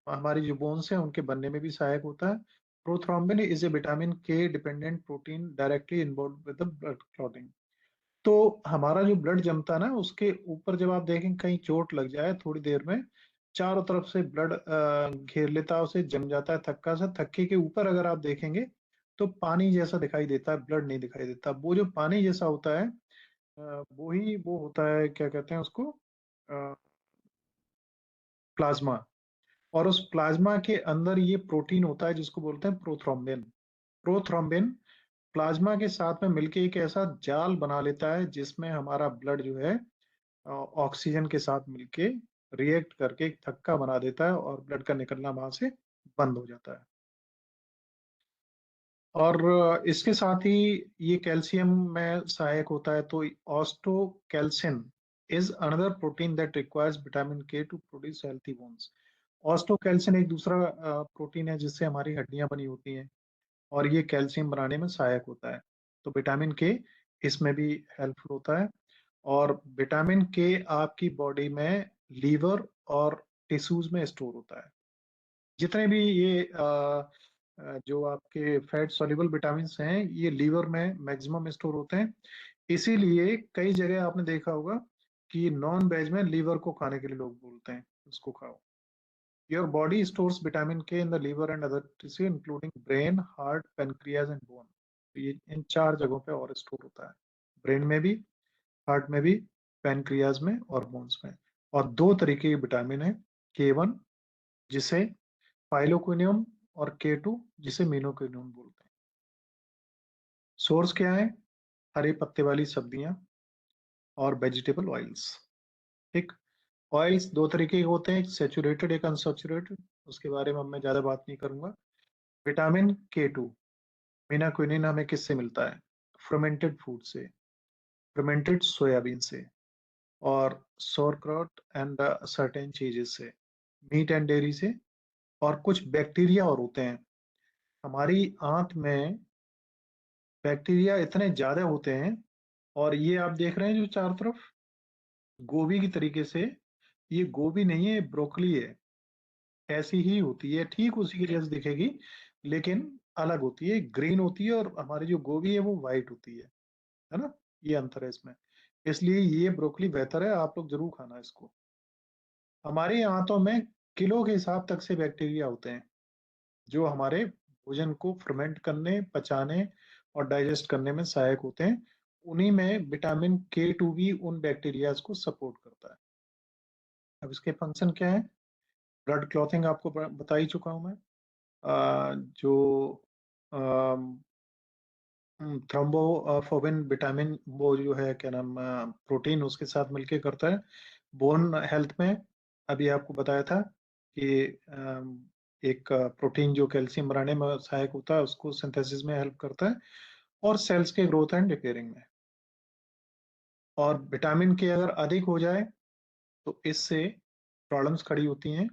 हमारी जो बोन्स हैं उनके बनने में भी सहायक होता है। प्रोथ्रोम्बिन इज ए विटामिन के dependent protein directly involve with the blood clotting. तो हमारा जो ब्लड जमता है ना, उसके ऊपर जब आप देखें कहीं चोट लग जाए, थोड़ी देर में चारों तरफ से ब्लड घेर लेता है, उसे जम जाता है थक्का सा। थक्के के ऊपर अगर आप देखेंगे तो पानी जैसा दिखाई देता है, ब्लड नहीं दिखाई देता। वो जो पानी जैसा होता है, वो ही वो होता है, क्या कहते हैं उसको, प्लाज्मा। और उस प्लाज्मा के अंदर ये प्रोटीन होता है जिसको बोलते हैं प्रोथ्रोम्बिन। प्रोथ्रोम्बिन प्लाज्मा के साथ में मिलके एक ऐसा जाल बना लेता है जिसमें हमारा ब्लड जो है ऑक्सीजन के साथ मिलके रिएक्ट करके एक थक्का बना देता है और ब्लड का निकलना वहां से बंद हो जाता है। और इसके साथ ही ये कैल्शियम में सहायक होता है। तो osteocalcin is another protein that requires vitamin K to produce healthy bones. Osteocalcin एक दूसरा प्रोटीन है जिससे हमारी हड्डियां बनी होती हैं, और ये कैल्शियम बनाने में सहायक होता है। तो विटामिन के इसमें भी हेल्पफुल होता है। और विटामिन के आपकी बॉडी में लीवर और टिश्यूज में स्टोर होता है। जितने भी ये जो आपके फैट सॉल्युबल विटामिन हैं, ये लीवर में मैक्सिमम स्टोर होते हैं। इसीलिए कई जगह आपने देखा होगा कि नॉन वेज में लीवर को खाने के लिए लोग बोलते हैं उसको खाओ। Your body stores vitamin K in the liver and other tissue including brain, heart, pancreas and bone. ये इन 4 जगहों पे और स्टोर होता है, ब्रेन में भी, हार्ट में भी, पैनक्रियाज में और बोन्स में। और 2 तरीके के विटामिन है, K1 जिसे फाइलोक्विनियम, और K2 जिसे मीनोक्विनियम बोलते हैं। सोर्स क्या है? हरे पत्ते वाली सब्जियां और वेजिटेबल ऑयल्स। ठीक। ऑयल्स 2 तरीके के होते हैं, एक सेचुरेटेड, एक अनसेचुरेटेड। उसके बारे में मैं ज्यादा बात नहीं करूंगा। विटामिन K2 मीनाक्विनिन हमें किससे मिलता है? फर्मेंटेड फूड से, फर्मेंटेड सोयाबीन से, और सौरक्रॉट एंड सर्टेन चीजेस से, मीट एंड डेयरी से। और कुछ बैक्टीरिया और होते हैं हमारी आंत में, बैक्टीरिया इतने ज्यादा होते हैं। और ये आप देख रहे हैं जो चारों तरफ गोभी की तरीके से, ये गोभी नहीं है, ब्रोकली है। ऐसी ही होती है, ठीक उसी की जैसे दिखेगी, लेकिन अलग होती है, ग्रीन होती है, और हमारी जो गोभी है वो व्हाइट होती है ना। ये अंतर है इसमें। इसलिए ये ब्रोकली बेहतर है, आप लोग जरूर खाना इसको। हमारे आंतों में किलो के हिसाब तक से बैक्टीरिया होते हैं जो हमारे भोजन को फर्मेंट करने, पचाने और डाइजेस्ट करने में सहायक होते हैं। उन्हीं में विटामिन K2 भी उन बैक्टीरिया को सपोर्ट करता है। अब इसके फंक्शन क्या है? ब्लड क्लॉथिंग आपको बता ही चुका हूं मैं। जो थ्रोम्बोफोबिन विटामिन, वो जो है क्या नाम, प्रोटीन उसके साथ मिलके करता है। बोन हेल्थ में अभी आपको बताया था कि एक प्रोटीन जो कैल्शियम बनाने में सहायक होता है, उसको सिंथेसिस में हेल्प करता है, और सेल्स के ग्रोथ एंड रिपेयरिंग में। और विटामिन के अगर अधिक हो जाए तो इससे प्रॉब्लम्स खड़ी होती हैं।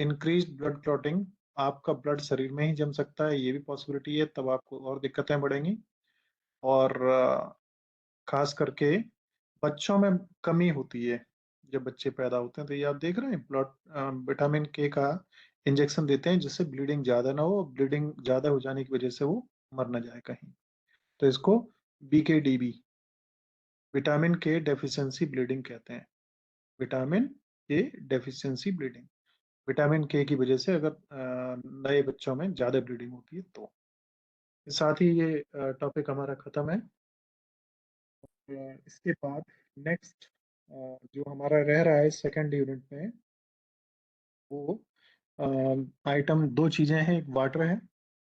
इंक्रीज ब्लड क्लॉटिंग, आपका ब्लड शरीर में ही जम सकता है, ये भी पॉसिबिलिटी है, तब आपको और दिक्कतें बढ़ेंगी। और खास करके बच्चों में कमी होती है जब बच्चे पैदा होते हैं। तो ये आप देख रहे हैं ब्लड विटामिन के का इंजेक्शन देते हैं जिससे ब्लीडिंग ज्यादा ना हो, ब्लीडिंग ज्यादा हो जाने की वजह से वो मर ना जाए कहीं। तो इसको BKDB, विटामिन के डेफिशिएंसी ब्लीडिंग कहते हैं। विटामिन के डेफिशिएंसी ब्लीडिंग। विटामिन के की वजह से, अगर नए बच्चों में ज़्यादा ब्लीडिंग होती है तो। साथ ही ये टॉपिक हमारा ख़त्म है। इसके बाद नेक्स्ट जो हमारा रह रहा है सेकंड यूनिट में, वो आइटम 2 चीज़ें हैं, एक वाटर है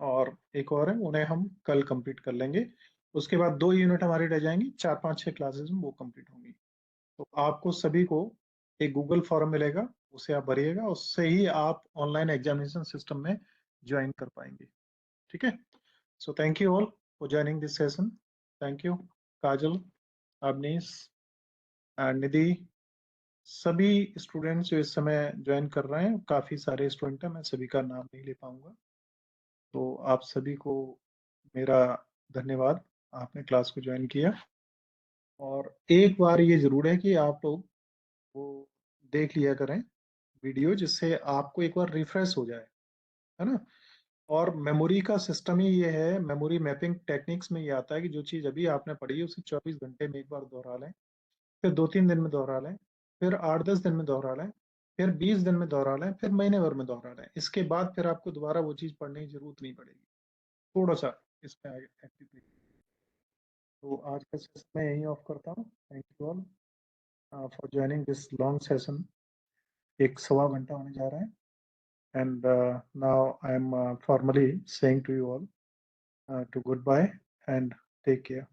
और एक और है, उन्हें हम कल कंप्लीट कर लेंगे। उसके बाद 2 यूनिट हमारी रह जाएंगी, 4, 5, 6 क्लासेस में वो कंप्लीट होंगी। तो आपको सभी को एक गूगल फॉर्म मिलेगा, उसे आप भरिएगा, उससे ही आप ऑनलाइन एग्जामिनेशन सिस्टम में ज्वाइन कर पाएंगे। ठीक है। So thank you all for joining this session. Thank you Kajal, Avneesh, Nidhi, सभी स्टूडेंट्स जो इस समय ज्वाइन कर रहे हैं। काफ़ी सारे स्टूडेंट हैं, मैं सभी का नाम नहीं ले पाऊंगा। तो आप सभी को मेरा धन्यवाद, आपने क्लास को ज्वाइन किया। और एक बार ये जरूर है कि आप लोग वो देख लिया करें वीडियो, जिससे आपको एक बार रिफ्रेश हो जाए, है ना। और मेमोरी का सिस्टम ही ये है, मेमोरी मैपिंग टेक्निक्स में ये आता है कि जो चीज़ अभी आपने पढ़ी है उसे 24 घंटे में एक बार दोहरा लें, फिर 2-3 दिन में दोहरा लें, फिर 8-10 दिन में दोहरा लें, फिर 20 दिन में दोहरा लें, फिर महीने भर में दोहरा लें। इसके बाद फिर आपको दोबारा वो चीज़ पढ़ने की जरूरत नहीं पड़ेगी। थोड़ा सा इसमें एक्टिव। तो आज का सेशन मैं यहीं ऑफ करता हूँ। Thank you all for joining this long session. 1 सवा घंटा होने जा रहा है। And now I am formally saying to you all to goodbye and take care.